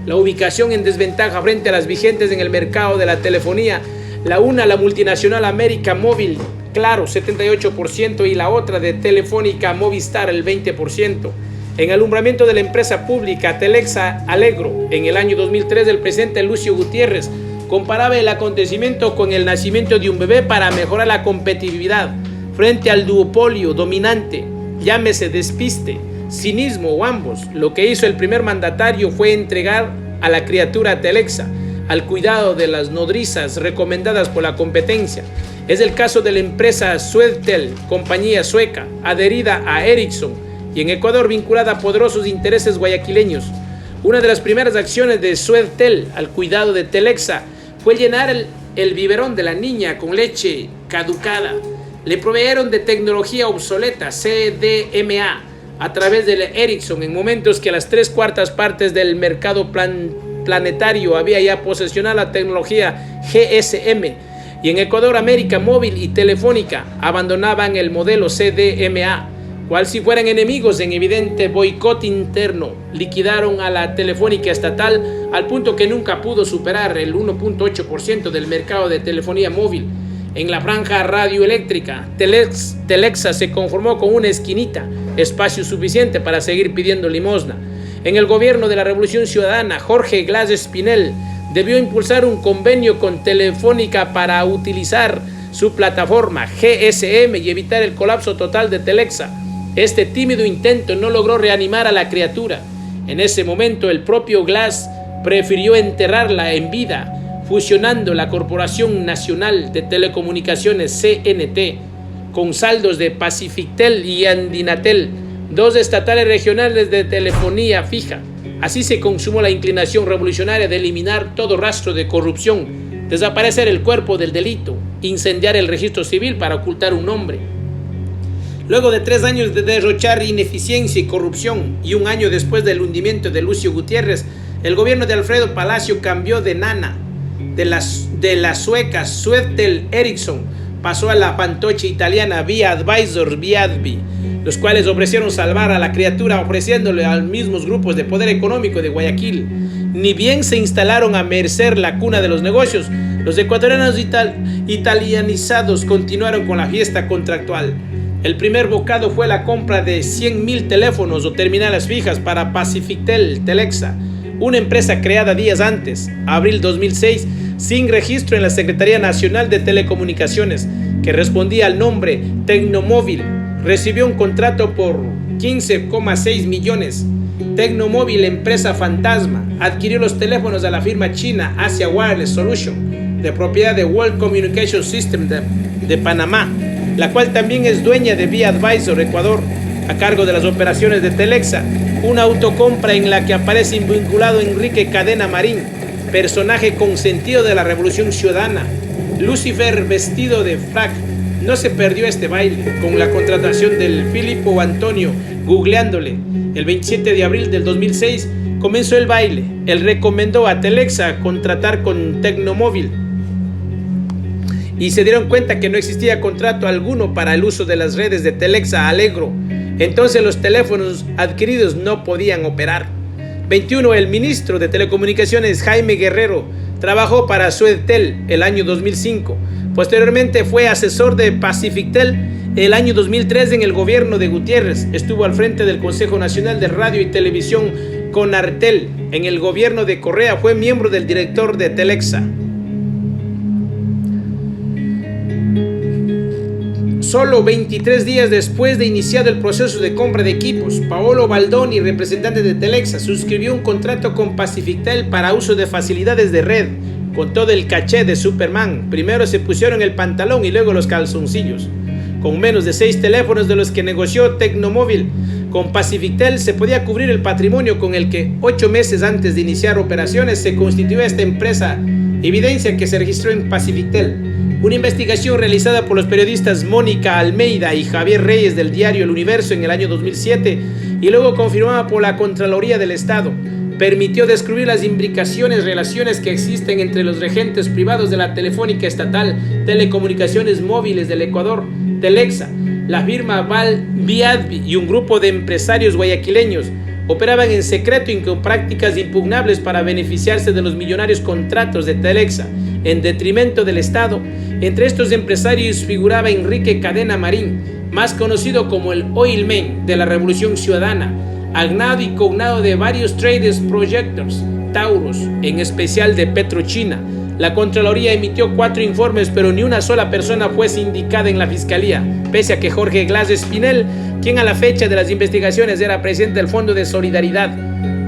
[SPEAKER 1] la ubicación en desventaja frente a las vigentes en el mercado de la telefonía, la una, la multinacional América Móvil, Claro, 78%, y la otra de Telefónica Movistar, el 20%. En alumbramiento de la empresa pública Telexa Allegro, en el año 2003, el presidente Lucio Gutiérrez comparaba el acontecimiento con el nacimiento de un bebé para mejorar la competitividad frente al duopolio dominante, llámese despiste, cinismo o ambos. Lo que hizo el primer mandatario fue entregar a la criatura Telexa al cuidado de las nodrizas recomendadas por la competencia. Es el caso de la empresa Suedtel, compañía sueca, adherida a Ericsson y en Ecuador vinculada a poderosos intereses guayaquileños. Una de las primeras acciones de Suedtel al cuidado de Telexa fue llenar el biberón de la niña con leche caducada. Le proveyeron de tecnología obsoleta, CDMA, a través de Ericsson, en momentos que las 3/4 partes del mercado planetario había ya posesionado la tecnología GSM, y en Ecuador América Móvil y Telefónica abandonaban el modelo CDMA, cual si fueran enemigos en evidente boicot interno. Liquidaron a la Telefónica estatal al punto que nunca pudo superar el 1.8% del mercado de telefonía móvil. En la franja radioeléctrica, Telexa se conformó con una esquinita, espacio suficiente para seguir pidiendo limosna. En el gobierno de la Revolución Ciudadana, Jorge Glass Espinel debió impulsar un convenio con Telefónica para utilizar su plataforma GSM y evitar el colapso total de Telexa. Este tímido intento no logró reanimar a la criatura. En ese momento, el propio Glass prefirió enterrarla en vida, fusionando la Corporación Nacional de Telecomunicaciones CNT con saldos de Pacifictel y Andinatel, dos estatales regionales de telefonía fija. Así se consumó la inclinación revolucionaria de eliminar todo rastro de corrupción, desaparecer el cuerpo del delito, incendiar el registro civil para ocultar un nombre. Luego de 3 años de derrochar ineficiencia y corrupción y un año después del hundimiento de Lucio Gutiérrez, el gobierno de Alfredo Palacio cambió de nana. De la sueca Swedtel Ericsson pasó a la fantoche italiana Via Advisor Viadvi, los cuales ofrecieron salvar a la criatura ofreciéndole a los mismos grupos de poder económico de Guayaquil. Ni bien se instalaron a Mercer, la cuna de los negocios, los ecuatorianos italianizados continuaron con la fiesta contractual. El primer bocado fue la compra de 100.000 teléfonos o terminales fijas para Pacifictel Telexa, una empresa creada días antes, abril 2006, sin registro en la Secretaría Nacional de Telecomunicaciones, que respondía al nombre Tecnomóvil. Recibió un contrato por 15,6 millones. Tecnomóvil, empresa fantasma, adquirió los teléfonos de la firma china Asia Wireless Solution, de propiedad de World Communication System de Panamá, la cual también es dueña de Via Advisor Ecuador, a cargo de las operaciones de Telexa, una autocompra en la que aparece vinculado Enrique Cadena Marín, personaje consentido de la Revolución Ciudadana. Lucifer vestido de frac. No se perdió este baile, con la contratación del Filippo Antonio, googleándole. El 27 de abril del 2006 comenzó el baile. Él recomendó a Telexa contratar con Tecnomóvil y se dieron cuenta que no existía contrato alguno para el uso de las redes de Telexa Allegro. Entonces los teléfonos adquiridos no podían operar. 21. El ministro de Telecomunicaciones Jaime Guerrero trabajó para Swedtel el año 2005. Posteriormente fue asesor de Pacifictel el año 2003 en el gobierno de Gutiérrez. Estuvo al frente del Consejo Nacional de Radio y Televisión Conartel. En el gobierno de Correa fue miembro del director de Telexa. Solo 23 días después de iniciado el proceso de compra de equipos, Paolo Baldoni, representante de Telexa, suscribió un contrato con Pacifictel para uso de facilidades de red, con todo el caché de Superman. Primero se pusieron el pantalón y luego los calzoncillos. Con menos de 6 teléfonos de los que negoció Tecnomóvil con Pacifictel, se podía cubrir el patrimonio con el que 8 meses antes de iniciar operaciones se constituyó esta empresa, evidencia que se registró en Pacifictel. Una investigación realizada por los periodistas Mónica Almeida y Javier Reyes del diario El Universo en el año 2007 y luego confirmada por la Contraloría del Estado, permitió descubrir las relaciones que existen entre los regentes privados de la Telefónica Estatal, Telecomunicaciones Móviles del Ecuador, Telexa, la firma Val Viadvi y un grupo de empresarios guayaquileños. Operaban en secreto y con prácticas impugnables para beneficiarse de los millonarios contratos de Telexa, en detrimento del Estado. Entre estos empresarios figuraba Enrique Cadena Marín, más conocido como el Oil Man de la Revolución Ciudadana, agnado y cognado de varios traders projectors, Taurus, en especial de Petrochina. La Contraloría emitió 4 informes, pero ni una sola persona fue sindicada en la Fiscalía, pese a que Jorge Glass Espinel, quien a la fecha de las investigaciones era presidente del Fondo de Solidaridad,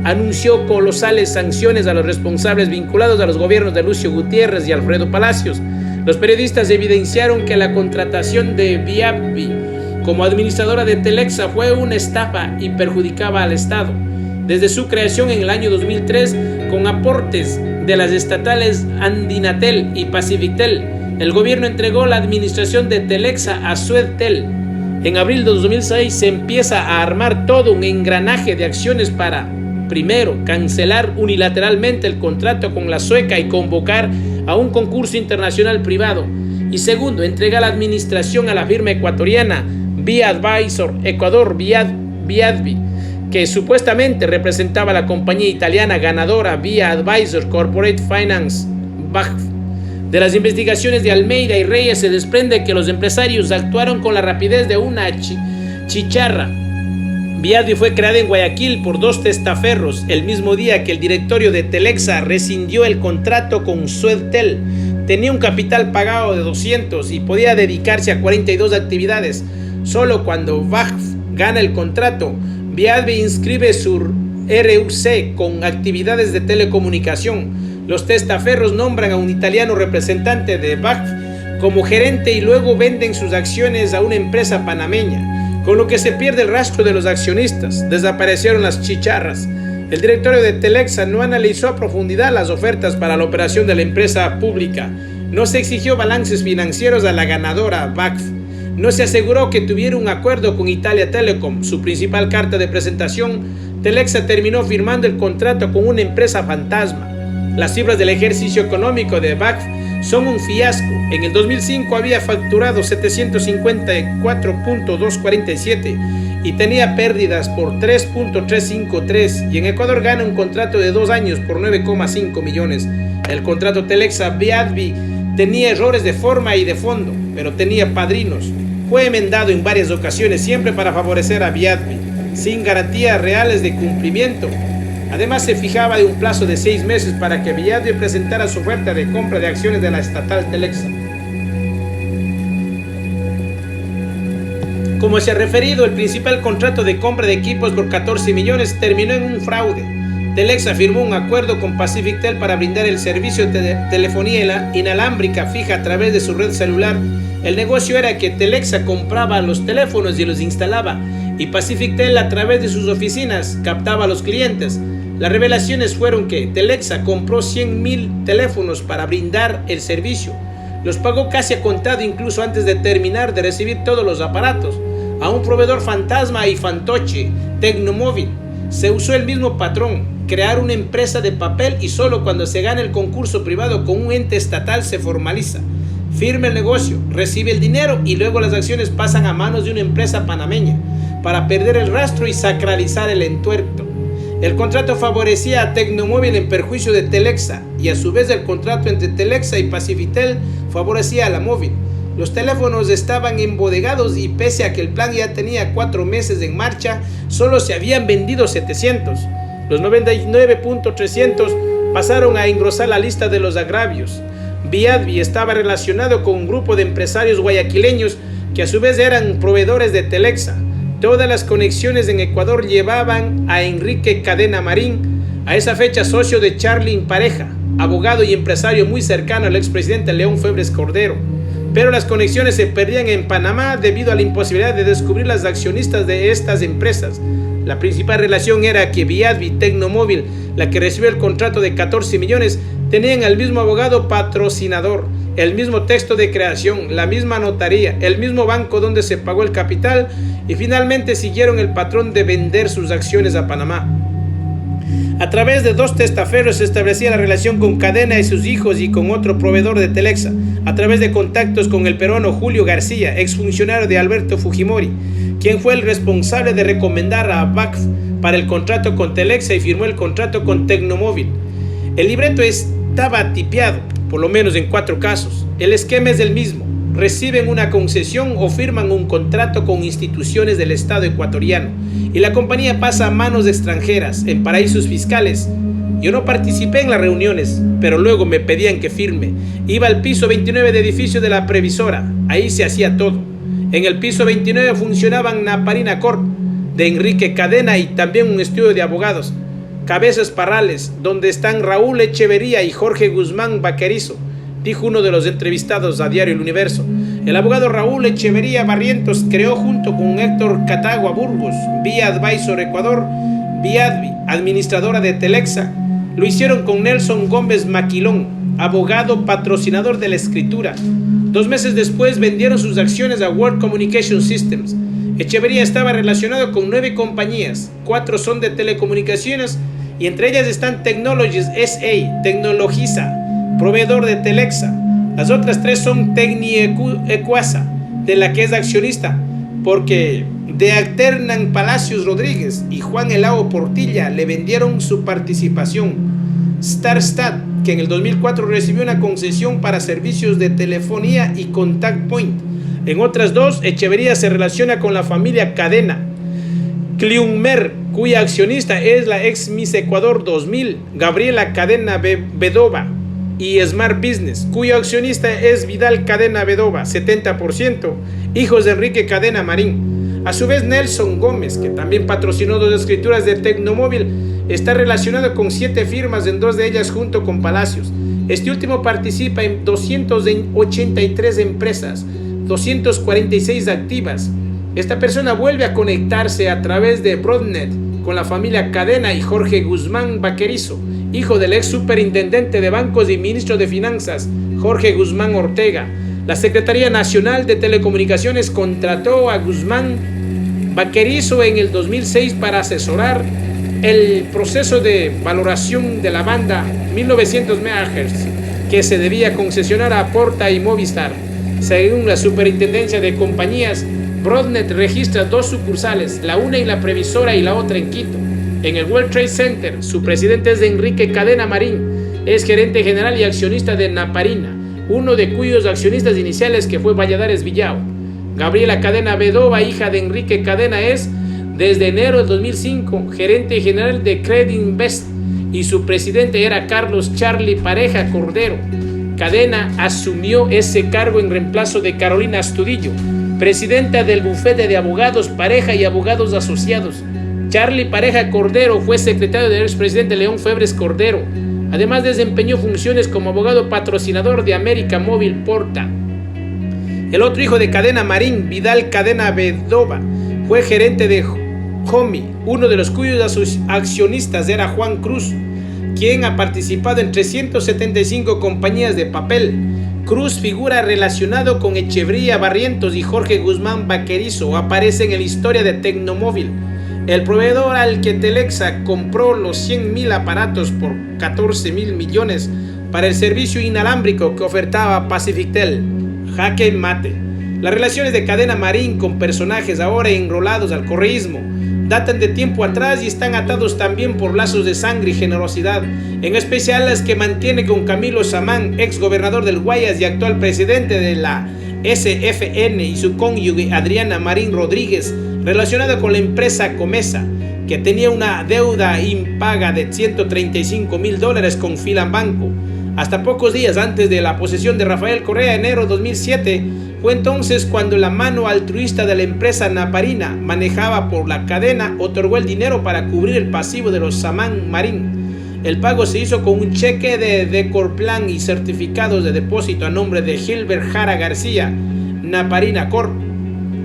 [SPEAKER 1] anunció colosales sanciones a los responsables vinculados a los gobiernos de Lucio Gutiérrez y Alfredo Palacios. Los periodistas evidenciaron que la contratación de Viadvi como administradora de Telexa fue una estafa y perjudicaba al Estado. Desde su creación en el año 2003, con aportes de las estatales Andinatel y Pacifictel, el gobierno entregó la administración de Telexa a Swedtel. En abril de 2006 se empieza a armar todo un engranaje de acciones para, primero, cancelar unilateralmente el contrato con la sueca y convocar a un concurso internacional privado, y segundo, entregar la administración a la firma ecuatoriana Via Advisor Ecuador Viadvi, que supuestamente representaba a la compañía italiana ganadora Via Advisor Corporate Finance BACF. De las investigaciones de Almeida y Reyes se desprende que los empresarios actuaron con la rapidez de una chicharra. Viadvi fue creada en Guayaquil por 2 testaferros el mismo día que el directorio de Telexa rescindió el contrato con Swedtel. Tenía un capital pagado de 200 y podía dedicarse a 42 actividades. Solo cuando BACF gana el contrato, Viadvi inscribe su RUC con actividades de telecomunicación. Los testaferros nombran a un italiano representante de BACF como gerente y luego venden sus acciones a una empresa panameña, con lo que se pierde el rastro de los accionistas. Desaparecieron las chicharras. El directorio de Telexa no analizó a profundidad las ofertas para la operación de la empresa pública. No se exigió balances financieros a la ganadora BACF. No se aseguró que tuviera un acuerdo con Italia Telecom, su principal carta de presentación. Telexa terminó firmando el contrato con una empresa fantasma. Las cifras del ejercicio económico de BACF son un fiasco. En el 2005 había facturado 754.247 y tenía pérdidas por 3.353, y en Ecuador gana un contrato de 2 años por 9,5 millones. El contrato Telexa-Viadvi tenía errores de forma y de fondo, pero tenía padrinos. Fue enmendado en varias ocasiones, siempre para favorecer a Viadvi, sin garantías reales de cumplimiento. Además, se fijaba de un plazo de 6 meses para que Viadvi presentara su oferta de compra de acciones de la estatal Telexa. Como se ha referido, el principal contrato de compra de equipos por 14 millones terminó en un fraude. Telexa firmó un acuerdo con PacificTel para brindar el servicio de telefonía inalámbrica fija a través de su red celular. El negocio era que Telexa compraba los teléfonos y los instalaba, y PacificTel a través de sus oficinas captaba a los clientes. Las revelaciones fueron que Telexa compró 100.000 teléfonos para brindar el servicio. Los pagó casi a contado, incluso antes de terminar de recibir todos los aparatos, a un proveedor fantasma y fantoche, Tecnomóvil. Se usó el mismo patrón, crear una empresa de papel, y solo cuando se gana el concurso privado con un ente estatal se formaliza. Firma el negocio, recibe el dinero y luego las acciones pasan a manos de una empresa panameña para perder el rastro y sacralizar el entuerto. El contrato favorecía a Tecnomóvil en perjuicio de Telexa, y a su vez el contrato entre Telexa y PacificTel favorecía a la móvil. Los teléfonos estaban embodegados y pese a que el plan ya tenía 4 meses en marcha, solo se habían vendido 700. Los 99.300 pasaron a engrosar la lista de los agravios. Viadvi estaba relacionado con un grupo de empresarios guayaquileños que a su vez eran proveedores de Telexa. Todas las conexiones en Ecuador llevaban a Enrique Cadena Marín, a esa fecha socio de Charlin Pareja, abogado y empresario muy cercano al expresidente León Febres Cordero. Pero las conexiones se perdían en Panamá debido a la imposibilidad de descubrir las accionistas de estas empresas. La principal relación era que Viadvi y Tecnomóvil, la que recibió el contrato de 14 millones, tenían el mismo abogado patrocinador, el mismo texto de creación, la misma notaría, el mismo banco donde se pagó el capital, y finalmente siguieron el patrón de vender sus acciones a Panamá. A través de 2 testaferros se establecía la relación con Cadena y sus hijos y con otro proveedor de Telexa, a través de contactos con el peruano Julio García, exfuncionario de Alberto Fujimori, quien fue el responsable de recomendar a BACF para el contrato con Telexa y firmó el contrato con Tecnomóvil. El libreto estaba tipiado, por lo menos en 4 casos. El esquema es el mismo: reciben una concesión o firman un contrato con instituciones del Estado ecuatoriano y la compañía pasa a manos extranjeras en paraísos fiscales. Yo no participé en las reuniones, pero luego me pedían que firme. Iba al piso 29 de edificio de la previsora, ahí se hacía todo. En el piso 29 funcionaban Naparina Corp de Enrique Cadena y también un estudio de abogados, Cabezas Parrales, donde están Raúl Echeverría y Jorge Guzmán Vaquerizo, dijo uno de los entrevistados a Diario El Universo. El abogado Raúl Echeverría Barrientos creó junto con Héctor Catagua Burgos, Vía Advisor Ecuador, Viadvi, administradora de Telexa. Lo hicieron con Nelson Gómez Maquilón, abogado patrocinador de la escritura. 2 meses después vendieron sus acciones a World Communication Systems. Echeverría estaba relacionado con 9 compañías, 4 son de telecomunicaciones y entre ellas están Technologies S.A., Tecnologiza, proveedor de Telexa. Las otras 3 son Tecniecuasa, de la que es accionista, porque de Alternan Palacios Rodríguez y Juan Elao Portilla le vendieron su participación. Starstat, que en el 2004 recibió una concesión para servicios de telefonía y Contact Point. En otras 2, Echeverría se relaciona con la familia Cadena. Cliummer, cuya accionista es la ex Miss Ecuador 2000, Gabriela Cadena Bedova, y Smart Business, cuyo accionista es Vidal Cadena Bedova, 70%, hijos de Enrique Cadena Marín. A su vez, Nelson Gómez, que también patrocinó 2 escrituras de Tecnomóvil, está relacionado con 7 firmas, en 2 de ellas junto con Palacios. Este último participa en 283 empresas, 246 activas. Esta persona vuelve a conectarse a través de Broadnet con la familia Cadena y Jorge Guzmán Vaquerizo, hijo del ex superintendente de bancos y ministro de finanzas, Jorge Guzmán Ortega. La Secretaría Nacional de Telecomunicaciones contrató a Guzmán Baquerizo en el 2006 para asesorar el proceso de valoración de la banda 1900 MHz que se debía concesionar a Porta y Movistar. Según la Superintendencia de Compañías, Broadnet registra 2 sucursales, la una en la Previsora y la otra en Quito. En el World Trade Center, su presidente es Enrique Cadena Marín, es gerente general y accionista de Naparina, uno de cuyos accionistas iniciales que fue Valladares Villao. Gabriela Cadena Bedova, hija de Enrique Cadena, es desde enero del 2005 gerente general de Credit Invest y su presidente era Carlos Charlie Pareja Cordero. Cadena asumió ese cargo en reemplazo de Carolina Astudillo, presidenta del bufete de abogados Pareja y Abogados Asociados. Charlie Pareja Cordero fue secretario del expresidente León Febres Cordero. Además desempeñó funciones como abogado patrocinador de América Móvil Porta. El otro hijo de Cadena Marín, Vidal Cadena Bedova, fue gerente de Homi, uno de los cuyos accionistas era Juan Cruz, quien ha participado en 375 compañías de papel. Cruz figura relacionado con Echeverría Barrientos y Jorge Guzmán Baquerizo. Aparece en la historia de Tecnomóvil, el proveedor al que Telexa compró los 100.000 aparatos por 14.000 millones para el servicio inalámbrico que ofertaba Pacifictel. Jaque mate. Las relaciones de Cadena Marín con personajes ahora enrolados al correísmo datan de tiempo atrás y están atados también por lazos de sangre y generosidad, en especial las que mantiene con Camilo Samán, ex gobernador del Guayas y actual presidente de la SFN, y su cónyuge Adriana Marín Rodríguez, relacionada con la empresa Comesa, que tenía una deuda impaga de $135.000 con Filambanco. Hasta pocos días antes de la posesión de Rafael Correa, enero de 2007, fue entonces cuando la mano altruista de la empresa Naparina, manejada por la cadena, otorgó el dinero para cubrir el pasivo de los Samán Marín. El pago se hizo con un cheque de Decorplan y certificados de depósito a nombre de Gilbert Jara García, Naparina Corp,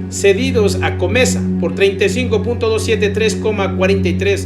[SPEAKER 1] cedidos a Comesa por 35.273,43.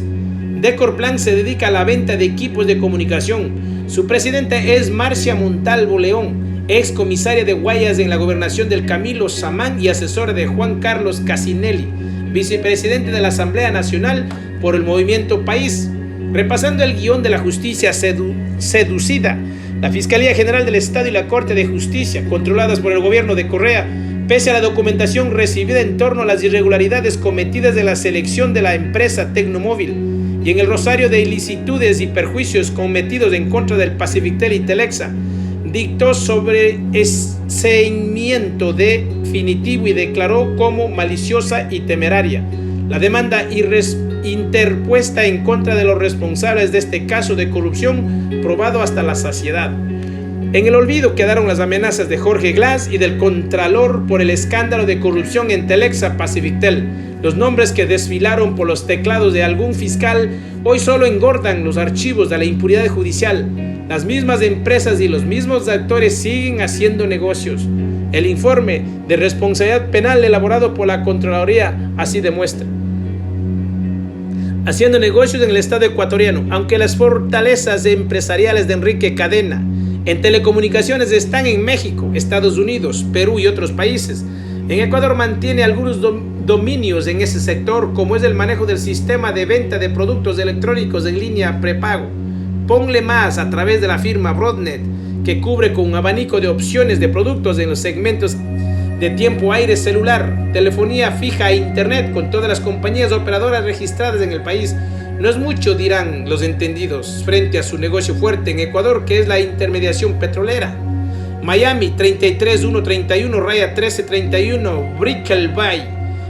[SPEAKER 1] Decorplan se dedica a la venta de equipos de comunicación. Su presidenta es Marcia Montalvo León, ex comisaria de Guayas en la gobernación del Camilo Samán y asesora de Juan Carlos Casinelli, vicepresidente de la Asamblea Nacional por el Movimiento País. Repasando el guión de la justicia seducida, la Fiscalía General del Estado y la Corte de Justicia, controladas por el gobierno de Correa, pese a la documentación recibida en torno a las irregularidades cometidas en la selección de la empresa Tecnomóvil y en el rosario de ilicitudes y perjuicios cometidos en contra del Pacifictel y Telexa, dictó sobreseimiento definitivo y declaró como maliciosa y temeraria la demanda interpuesta en contra de los responsables de este caso de corrupción probado hasta la saciedad. En el olvido quedaron las amenazas de Jorge Glass y del Contralor por el escándalo de corrupción en Telexa Pacifictel. Los nombres que desfilaron por los teclados de algún fiscal hoy solo engordan los archivos de la impunidad judicial. Las mismas empresas y los mismos actores siguen haciendo negocios. El informe de responsabilidad penal elaborado por la Contraloría así demuestra. Haciendo negocios en el Estado ecuatoriano, aunque las fortalezas empresariales de Enrique Cadena en telecomunicaciones están en México, Estados Unidos, Perú y otros países, en Ecuador mantiene algunos dominios en ese sector, como es el manejo del sistema de venta de productos electrónicos en línea prepago. Ponle más a través de la firma Broadnet, que cubre con un abanico de opciones de productos en los segmentos de tiempo aire celular, telefonía fija e internet con todas las compañías operadoras registradas en el país. No es mucho, dirán los entendidos, frente a su negocio fuerte en Ecuador, que es la intermediación petrolera. Miami 33131-1331, Brickell Bay.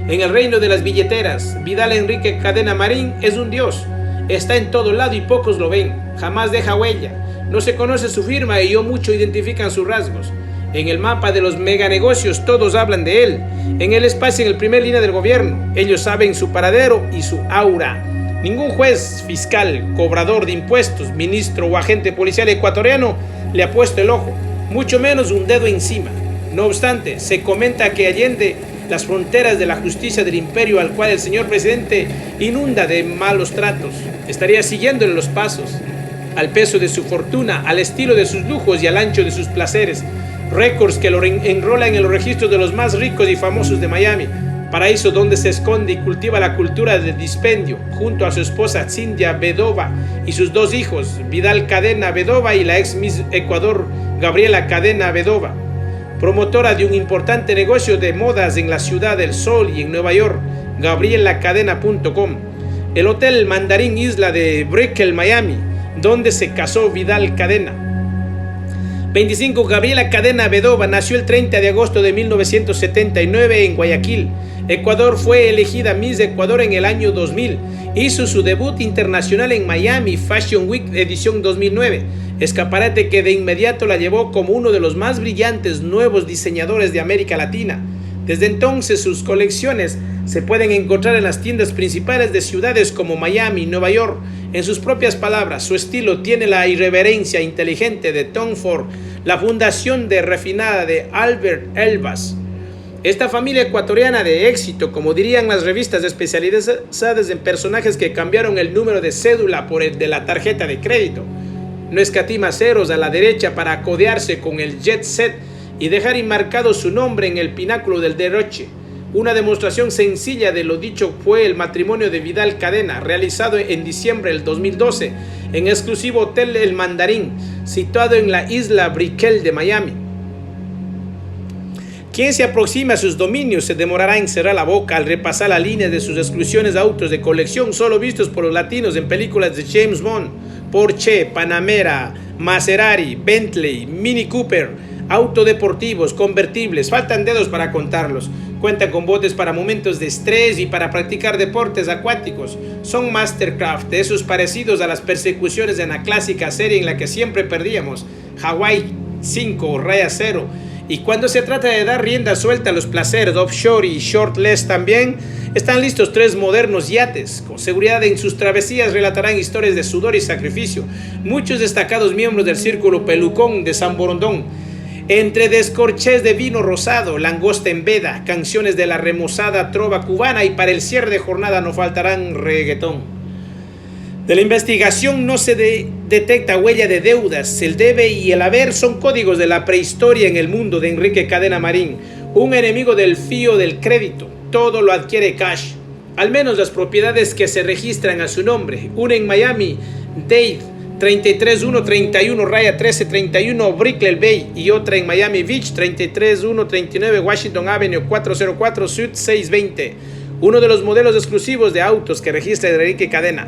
[SPEAKER 1] En el reino de las billeteras, Vidal Enrique Cadena Marín es un dios. Está en todo lado y pocos lo ven. Jamás deja huella. No se conoce su firma y mucho identifican sus rasgos. En el mapa de los meganegocios todos hablan de él. En el espacio, en el primer línea del gobierno, ellos saben su paradero y su aura. Ningún juez, fiscal, cobrador de impuestos, ministro o agente policial ecuatoriano le ha puesto el ojo, mucho menos un dedo encima. No obstante, se comenta que allende las fronteras de la justicia del imperio al cual el señor presidente inunda de malos tratos, estaría siguiéndole los pasos, al peso de su fortuna, al estilo de sus lujos y al ancho de sus placeres. Records, que lo enrola en los registros de los más ricos y famosos de Miami, paraíso donde se esconde y cultiva la cultura del dispendio, junto a su esposa Cynthia Vedova y sus dos hijos, Vidal Cadena Vedova y la ex Miss Ecuador Gabriela Cadena Vedova. Promotora de un importante negocio de modas en la Ciudad del Sol y en Nueva York, gabrielacadena.com. El Hotel Mandarín Isla de Brickell, Miami, donde se casó Vidal Cadena. 25. Gabriela Cadena Vedova nació el 30 de agosto de 1979 en Guayaquil, Ecuador. Fue elegida Miss Ecuador en el año 2000. Hizo su debut internacional en Miami Fashion Week edición 2009, escaparate que de inmediato la llevó como uno de los más brillantes nuevos diseñadores de América Latina. Desde entonces sus colecciones se pueden encontrar en las tiendas principales de ciudades como Miami y Nueva York. En sus propias palabras, su estilo tiene la irreverencia inteligente de Tom Ford, la fundación de refinada de Albert Elbaz. Esta familia ecuatoriana de éxito, como dirían las revistas especializadas en personajes que cambiaron el número de cédula por el de la tarjeta de crédito, no escatima ceros a la derecha para acodearse con el jet set y dejar enmarcado su nombre en el pináculo del derroche. Una demostración sencilla de lo dicho fue el matrimonio de Vidal Cadena, realizado en diciembre del 2012 en exclusivo Hotel El Mandarín, situado en la isla Brickell de Miami. Quien se aproxima a sus dominios se demorará en cerrar la boca al repasar la línea de sus exclusiones de autos de colección solo vistos por los latinos en películas de James Bond: Porsche, Panamera, Maserati, Bentley, Mini Cooper, autodeportivos, convertibles, faltan dedos para contarlos. Cuenta con botes para momentos de estrés y para practicar deportes acuáticos. Son Mastercraft, de esos parecidos a las persecuciones en la clásica serie en la que siempre perdíamos, Hawaii 5, Raya 0. Y cuando se trata de dar rienda suelta a los placeres offshore y shortless también, están listos 3 modernos yates. Con seguridad en sus travesías relatarán historias de sudor y sacrificio. Muchos destacados miembros del Círculo Pelucón de San Borondón. Entre descorchés de vino rosado, langosta en veda, canciones de la remozada trova cubana y para el cierre de jornada no faltarán reggaetón. De la investigación no se detecta huella de deudas. El debe y el haber son códigos de la prehistoria en el mundo de Enrique Cadena Marín, un enemigo del fío del crédito. Todo lo adquiere cash, al menos las propiedades que se registran a su nombre. Una en Miami Dade 33131 Raya 1331 Brickell Bay y otra en Miami Beach 33139 Washington Avenue 404 Suite 620. Uno de los modelos exclusivos de autos que registra Enrique Cadena.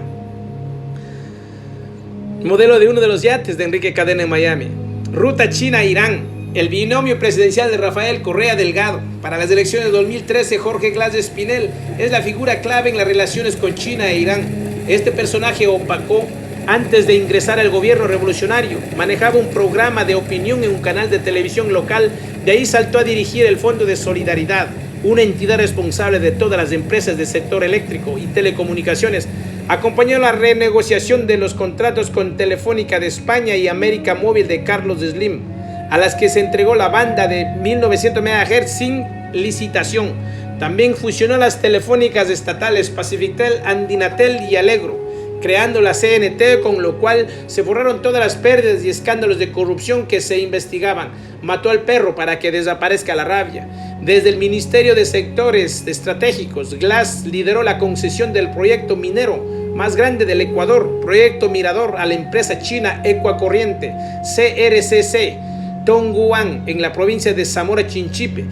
[SPEAKER 1] Modelo de uno de los yates de Enrique Cadena en Miami. Ruta China-Irán. El binomio presidencial de Rafael Correa Delgado. Para las elecciones de 2013, Jorge Glass Espinel es la figura clave en las relaciones con China e Irán. Este personaje opacó antes de ingresar al gobierno revolucionario. Manejaba un programa de opinión en un canal de televisión local. De ahí saltó a dirigir el Fondo de Solidaridad, una entidad responsable de todas las empresas del sector eléctrico y telecomunicaciones. Acompañó la renegociación de los contratos con Telefónica de España y América Móvil de Carlos Slim, a las que se entregó la banda de 1900 MHz sin licitación. También fusionó las telefónicas estatales Pacifitel, Andinatel y Alegro, creando la CNT, con lo cual se borraron todas las pérdidas y escándalos de corrupción que se investigaban. Mató al perro para que desaparezca la rabia. Desde el Ministerio de Sectores Estratégicos, Glass lideró la concesión del proyecto minero más grande del Ecuador, Proyecto Mirador, a la empresa china Ecuacorriente, CRCC, Tongguan, en la provincia de Zamora Chinchipe.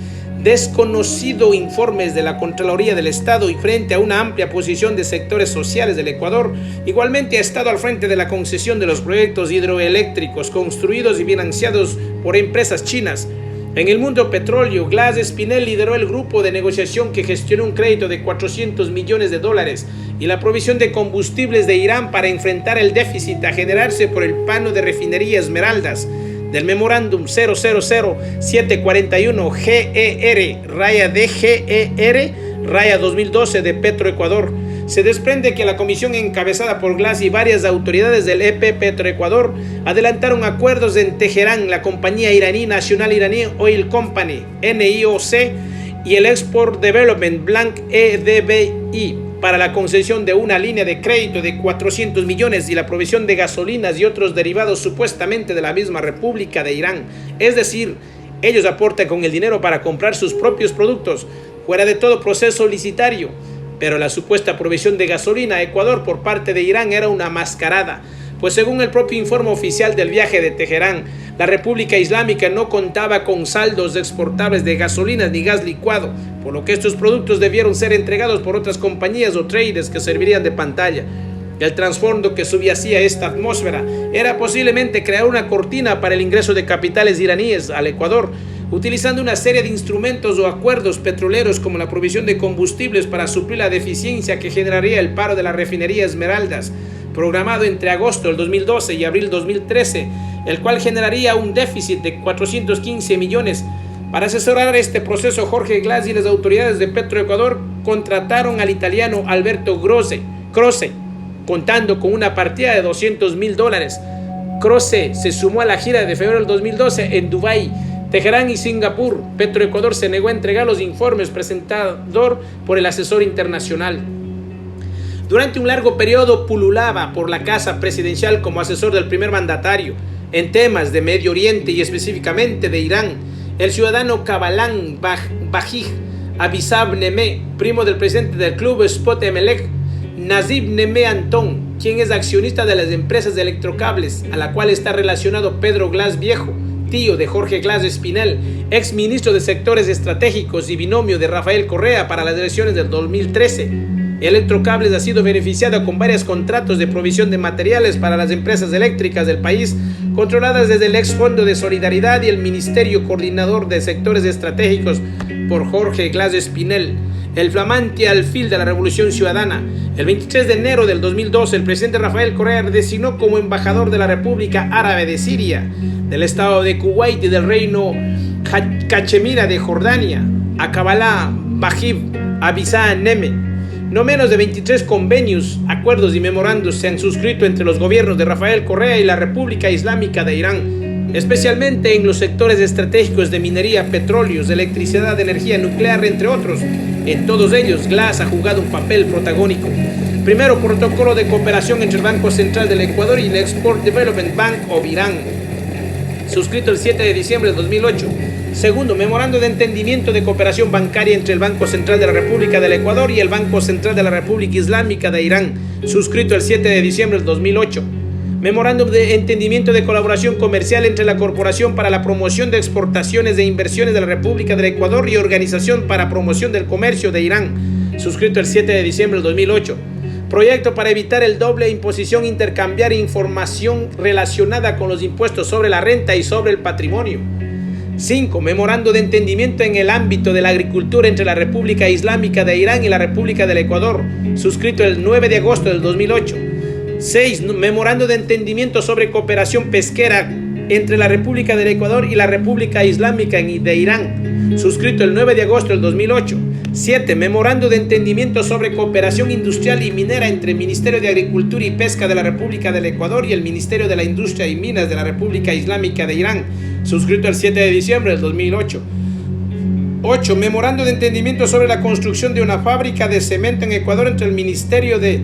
[SPEAKER 1] Desconocido informes de la Contraloría del Estado y frente a una amplia posición de sectores sociales del Ecuador, igualmente ha estado al frente de la concesión de los proyectos hidroeléctricos construidos y financiados por empresas chinas. En el mundo petróleo, Glass Espinel lideró el grupo de negociación que gestionó un crédito de $400 millones y la provisión de combustibles de Irán para enfrentar el déficit a generarse por el pano de refinería Esmeraldas. Del memorándum 000741 GER raya DGER raya 2012 de Petroecuador, se desprende que la comisión encabezada por Glass y varias autoridades del EP Petroecuador adelantaron acuerdos en Teherán, la compañía iraní National Iranian Oil Company, NIOC, y el Export Development Bank, EDBI, para la concesión de una línea de crédito de 400 millones y la provisión de gasolinas y otros derivados supuestamente de la misma República de Irán. Es decir, Ellos aportan con el dinero para comprar sus propios productos, fuera de todo proceso licitario. Pero la supuesta provisión de gasolina a Ecuador por parte de Irán era una mascarada, pues según el propio informe oficial del viaje de Teherán, la República Islámica no contaba con saldos exportables de gasolinas ni gas licuado, por lo que estos productos debieron ser entregados por otras compañías o traders que servirían de pantalla. El trasfondo que subyacía esta atmósfera era posiblemente crear una cortina para el ingreso de capitales iraníes al Ecuador, utilizando una serie de instrumentos o acuerdos petroleros como la provisión de combustibles para suplir la deficiencia que generaría el paro de la refinería Esmeraldas, programado entre agosto del 2012 y abril 2013, el cual generaría un déficit de 415 millones. Para asesorar este proceso, Jorge Glass y las autoridades de Petroecuador contrataron al italiano Alberto Croce, contando con una partida de $200.000. Croce se sumó a la gira de febrero del 2012 en Dubái, Teherán y Singapur. Petroecuador se negó a entregar los informes presentados por el asesor internacional. Durante un largo periodo pululaba por la casa presidencial como asesor del primer mandatario en temas de Medio Oriente y específicamente de Irán. El ciudadano Kabalan Bajij Abisab Neme, primo del presidente del club Spot Emelec, Nazib Neme Antón, quien es accionista de las empresas de electrocables, a la cual está relacionado Pedro Glass Viejo, tío de Jorge Glass Espinel, ex ministro de Sectores Estratégicos y binomio de Rafael Correa para las elecciones del 2013. Electrocables ha sido beneficiada con varios contratos de provisión de materiales para las empresas eléctricas del país, controladas desde el ex Fondo de Solidaridad y el Ministerio Coordinador de Sectores Estratégicos por Jorge Glass Espinel, el flamante alfil de la Revolución Ciudadana. El 23 de enero del 2012, el presidente Rafael Correa designó como embajador de la República Árabe de Siria, del Estado de Kuwait y del Reino Cachemira de Jordania a Kabbalah Bajib Abisa Neme. No menos de 23 convenios, acuerdos y memorandos se han suscrito entre los gobiernos de Rafael Correa y la República Islámica de Irán, especialmente en los sectores estratégicos de minería, petróleos, electricidad, energía nuclear, entre otros. En todos ellos, Glass ha jugado un papel protagónico. Primero, protocolo de cooperación entre el Banco Central del Ecuador y el Export Development Bank of Irán, suscrito el 7 de diciembre de 2008. Segundo, memorando de entendimiento de cooperación bancaria entre el Banco Central de la República del Ecuador y el Banco Central de la República Islámica de Irán, suscrito el 7 de diciembre del 2008. Memorándum de entendimiento de colaboración comercial entre la Corporación para la Promoción de Exportaciones e Inversiones de la República del Ecuador y Organización para Promoción del Comercio de Irán, suscrito el 7 de diciembre del 2008. Proyecto para evitar el doble imposición, intercambiar información relacionada con los impuestos sobre la renta y sobre el patrimonio. 5. Memorando de entendimiento en el ámbito de la agricultura entre la República Islámica de Irán y la República del Ecuador, suscrito el 9 de agosto del 2008. 6. Memorando de entendimiento sobre cooperación pesquera entre la República del Ecuador y la República Islámica de Irán, suscrito el 9 de agosto del 2008. 7. Memorando de entendimiento sobre cooperación industrial y minera entre el Ministerio de Agricultura y Pesca de la República del Ecuador y el Ministerio de la Industria y Minas de la República Islámica de Irán, suscrito el 7 de diciembre del 2008. 8. Memorando de entendimiento sobre la construcción de una fábrica de cemento en Ecuador entre el Ministerio de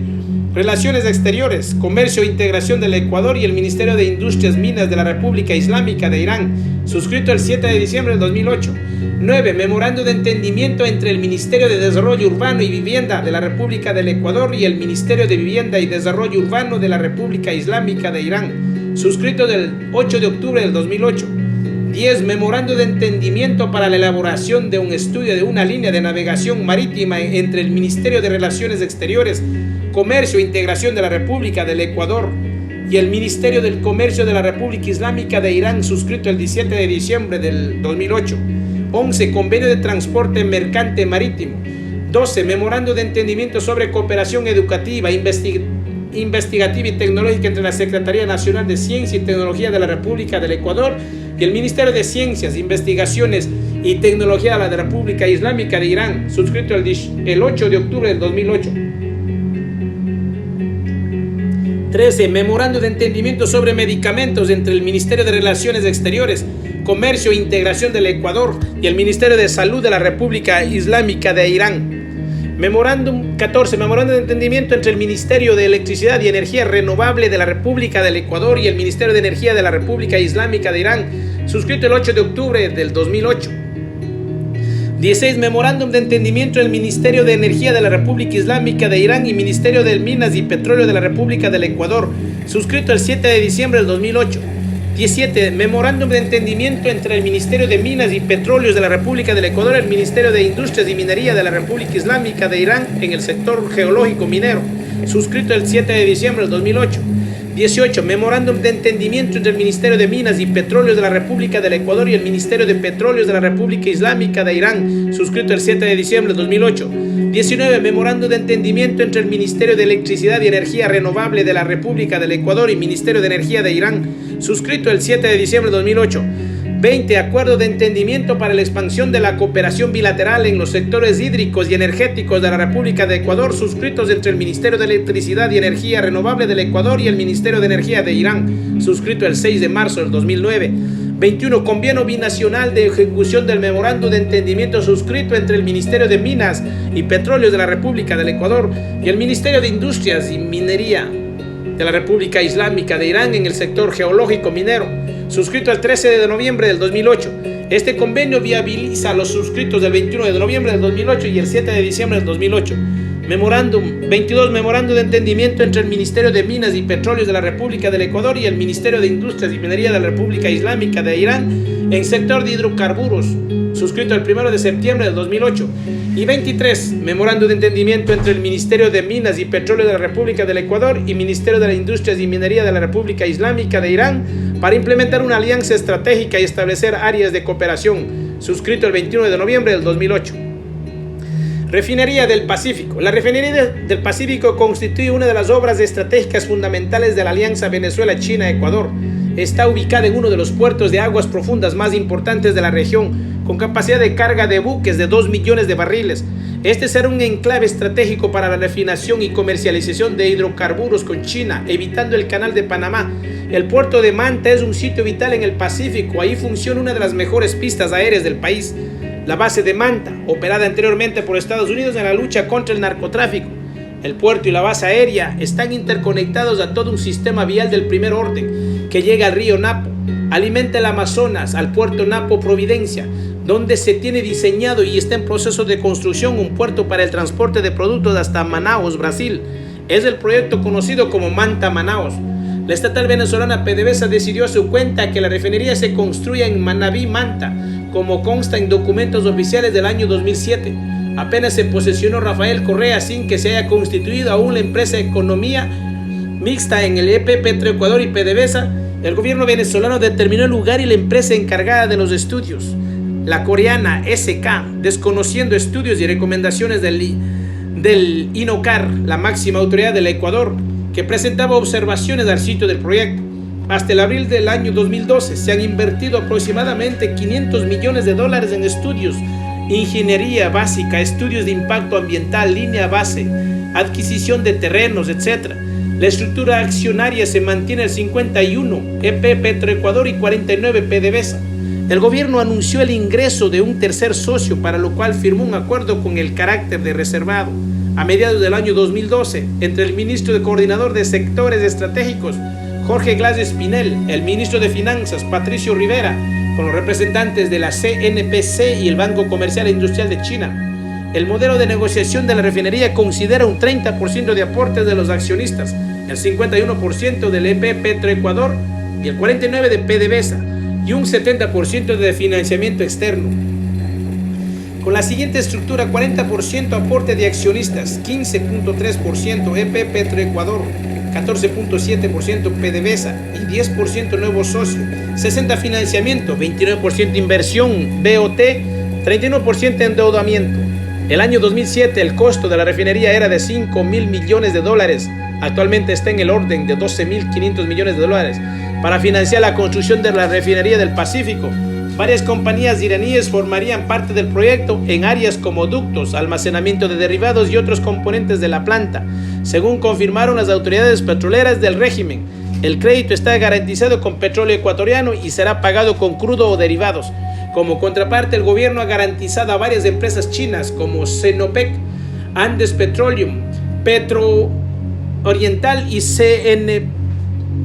[SPEAKER 1] Relaciones Exteriores, Comercio e Integración del Ecuador y el Ministerio de Industrias y Minas de la República Islámica de Irán, suscrito el 7 de diciembre del 2008. 9. Memorando de entendimiento entre el Ministerio de Desarrollo Urbano y Vivienda de la República del Ecuador y el Ministerio de Vivienda y Desarrollo Urbano de la República Islámica de Irán, suscrito del 8 de octubre del 2008. 10. Memorando de entendimiento para la elaboración de un estudio de una línea de navegación marítima entre el Ministerio de Relaciones Exteriores, Comercio e Integración de la República del Ecuador y el Ministerio del Comercio de la República Islámica de Irán, suscrito el 17 de diciembre del 2008. 11. Convenio de transporte mercante marítimo. 12. Memorando de entendimiento sobre cooperación educativa, investigativa y tecnológica entre la Secretaría Nacional de Ciencia y Tecnología de la República del Ecuador y el Ministerio de Ciencias, Investigaciones y Tecnología de la República Islámica de Irán, suscrito el 8 de octubre del 2008. 13. Memorando de entendimiento sobre medicamentos entre el Ministerio de Relaciones Exteriores, Comercio e Integración del Ecuador y el Ministerio de Salud de la República Islámica de Irán. Memorándum 14. Memorando de entendimiento entre el Ministerio de Electricidad y Energía Renovable de la República del Ecuador y el Ministerio de Energía de la República Islámica de Irán, suscrito el 8 de octubre del 2008. 16. Memorándum de entendimiento del Ministerio de Energía de la República Islámica de Irán y Ministerio de Minas y Petróleo de la República del Ecuador, suscrito el 7 de diciembre del 2008. 17. Memorándum de entendimiento entre el Ministerio de Minas y Petróleos de la República del Ecuador y el Ministerio de Industrias y Minería de la República Islámica de Irán en el sector geológico minero, suscrito el 7 de diciembre del 2008. 18. Memorándum de entendimiento entre el Ministerio de Minas y Petróleos de la República del Ecuador y el Ministerio de Petróleos de la República Islámica de Irán, suscrito el 7 de diciembre del 2008. 19. Memorándum de entendimiento entre el Ministerio de Electricidad y Energía Renovable de la República del Ecuador y Ministerio de Energía de Irán, suscrito el 7 de diciembre del 2008. 20. Acuerdo de entendimiento para la expansión de la cooperación bilateral en los sectores hídricos y energéticos de la República de Ecuador, suscritos entre el Ministerio de Electricidad y Energía Renovable del Ecuador y el Ministerio de Energía de Irán, suscrito el 6 de marzo del 2009. 21. Convenio binacional de ejecución del memorándum de entendimiento suscrito entre el Ministerio de Minas y Petróleos de la República del Ecuador y el Ministerio de Industrias y Minería de la República Islámica de Irán en el sector geológico minero, suscrito el 13 de noviembre del 2008. Este convenio viabiliza los suscritos del 21 de noviembre del 2008 y el 7 de diciembre del 2008. Memorándum 22. Memorándum de entendimiento entre el Ministerio de Minas y Petróleos de la República del Ecuador y el Ministerio de Industrias y Minería de la República Islámica de Irán en sector de hidrocarburos, suscrito el 1 de septiembre del 2008. Y 23. Memorándum de entendimiento entre el Ministerio de Minas y Petróleo de la República del Ecuador y Ministerio de Industrias y Minería de la República Islámica de Irán para implementar una alianza estratégica y establecer áreas de cooperación, suscrito el 21 de noviembre del 2008. Refinería del Pacífico. La Refinería del Pacífico constituye una de las obras estratégicas fundamentales de la Alianza Venezuela-China-Ecuador. Está ubicada en uno de los puertos de aguas profundas más importantes de la región, con capacidad de carga de buques de 2 millones de barriles. Este será un enclave estratégico para la refinación y comercialización de hidrocarburos con China, evitando el Canal de Panamá. El puerto de Manta es un sitio vital en el Pacífico. Ahí funciona una de las mejores pistas aéreas del país. La base de Manta, operada anteriormente por Estados Unidos en la lucha contra el narcotráfico. El puerto y la base aérea están interconectados a todo un sistema vial del primer orden que llega al río Napo, alimenta el Amazonas, al puerto Napo Providencia, donde se tiene diseñado y está en proceso de construcción un puerto para el transporte de productos hasta Manaus, Brasil. Es el proyecto conocido como Manta Manaus. La estatal venezolana PDVSA decidió a su cuenta que la refinería se construya en Manabí, Manta, como consta en documentos oficiales del año 2007. Apenas se posesionó Rafael Correa sin que se haya constituido aún la empresa de economía mixta en el EP Petroecuador y PDVSA. El gobierno venezolano determinó el lugar y la empresa encargada de los estudios, la coreana SK, desconociendo estudios y recomendaciones del INOCAR, la máxima autoridad del Ecuador, que presentaba observaciones al sitio del proyecto. Hasta el abril del año 2012 se han invertido aproximadamente $500 millones en estudios, ingeniería básica, estudios de impacto ambiental, línea base, adquisición de terrenos, etc. La estructura accionaria se mantiene el 51 EP Petroecuador y 49 PDVSA. El gobierno anunció el ingreso de un tercer socio, para lo cual firmó un acuerdo con el carácter de reservado a mediados del año 2012 entre el ministro de Coordinador de Sectores Estratégicos, Jorge Glass Espinel, el ministro de Finanzas, Patricio Rivera, con los representantes de la CNPC y el Banco Comercial e Industrial de China. El modelo de negociación de la refinería considera un 30% de aportes de los accionistas, el 51% del EP Petroecuador y el 49% de PDVSA, y un 70% de financiamiento externo. Con la siguiente estructura: 40% aporte de accionistas, 15.3% EP Petroecuador, 14.7% PDVSA y 10% nuevo socio, 60% financiamiento, 29% inversión BOT, 31% endeudamiento. El año 2007 el costo de la refinería era de $5.000 millones. Actualmente está en el orden de $12.500 millones. Para financiar la construcción de la refinería del Pacífico, varias compañías iraníes formarían parte del proyecto en áreas como ductos, almacenamiento de derivados y otros componentes de la planta, según confirmaron las autoridades petroleras del régimen. El crédito está garantizado con petróleo ecuatoriano y será pagado con crudo o derivados. Como contraparte, el gobierno ha garantizado a varias empresas chinas como Sinopec, Andes Petroleum, Petro Oriental y CNPC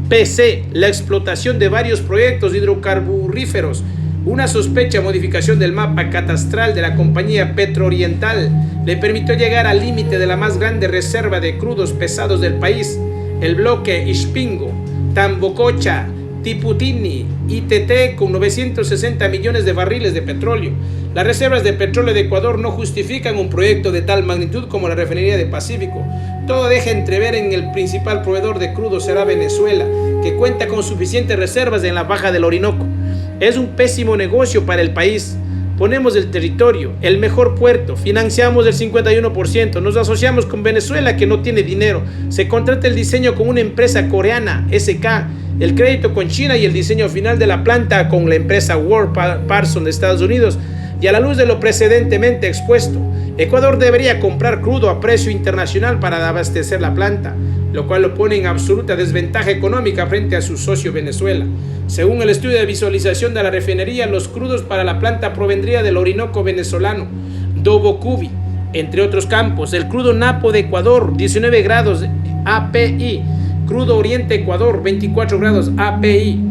[SPEAKER 1] PC, la explotación de varios proyectos hidrocarburíferos. Una sospecha modificación del mapa catastral de la compañía Petrooriental le permitió llegar al límite de la más grande reserva de crudos pesados del país, el bloque Ispingo, Tambococha, Tiputini, ITT, con 960 millones de barriles de petróleo. Las reservas de petróleo de Ecuador no justifican un proyecto de tal magnitud como la refinería de Pacífico. Todo deja entrever en el principal proveedor de crudo será Venezuela, que cuenta con suficientes reservas en la baja del Orinoco. Es un pésimo negocio para el país. Ponemos el territorio, el mejor puerto, financiamos el 51%, nos asociamos con Venezuela que no tiene dinero, se contrata el diseño con una empresa coreana, SK, el crédito con China y el diseño final de la planta con la empresa Ward Parson de Estados Unidos. Y a la luz de lo precedentemente expuesto, Ecuador debería comprar crudo a precio internacional para abastecer la planta, lo cual lo pone en absoluta desventaja económica frente a su socio Venezuela. Según el estudio de visualización de la refinería, los crudos para la planta provendrían del Orinoco venezolano, Dobocubi, entre otros campos, el crudo Napo de Ecuador, 19 grados API, crudo Oriente Ecuador, 24 grados API,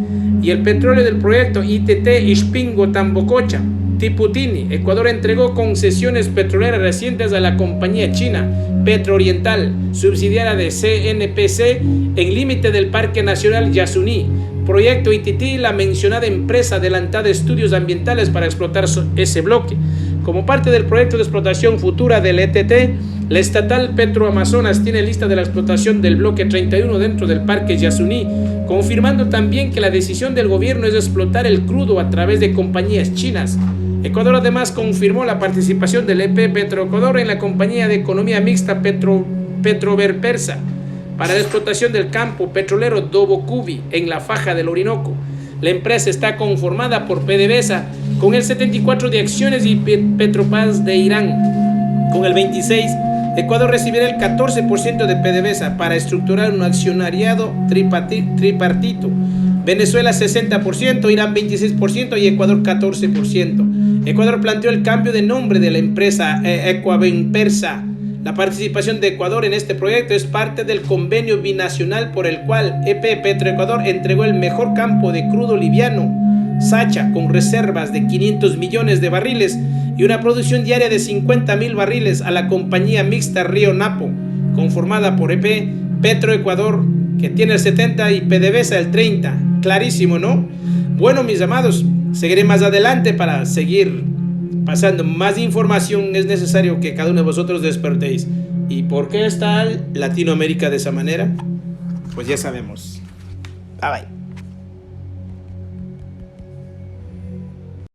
[SPEAKER 1] y el petróleo del proyecto ITT Ispingo Tambococha. Tiputini, Ecuador entregó concesiones petroleras recientes a la compañía china Petrooriental, subsidiaria de CNPC, en límite del Parque Nacional Yasuní. Proyecto ITT, la mencionada empresa adelantada estudios ambientales para explotar ese bloque. Como parte del proyecto de explotación futura del ETT, la estatal Petroamazonas tiene lista de la explotación del bloque 31 dentro del Parque Yasuní, confirmando también que la decisión del gobierno es explotar el crudo a través de compañías chinas. Ecuador además confirmó la participación del EP Petroecuador en la compañía de economía mixta Petroverpersa para la explotación del campo petrolero Dobocubi en la faja del Orinoco. La empresa está conformada por PDVSA con el 74% de acciones y Petropaz de Irán con el 26%. Ecuador recibirá el 14% de PDVSA para estructurar un accionariado tripartito. Venezuela 60%, Irán 26% y Ecuador 14%. Ecuador planteó el cambio de nombre de la empresa Ecuavenpersa. La participación de Ecuador en este proyecto es parte del convenio binacional por el cual EP Petroecuador entregó el mejor campo de crudo liviano, Sacha, con reservas de 500 millones de barriles y una producción diaria de 50.000 barriles a la compañía mixta Río Napo, conformada por EP Petroecuador, que tiene el 70% y PDVSA el 30%. Clarísimo, ¿no? Bueno, mis amados, seguiré más adelante para seguir pasando más información. Es necesario que cada uno de vosotros despertéis. ¿Y por qué está Latinoamérica de esa manera? Pues ya sabemos. Bye bye.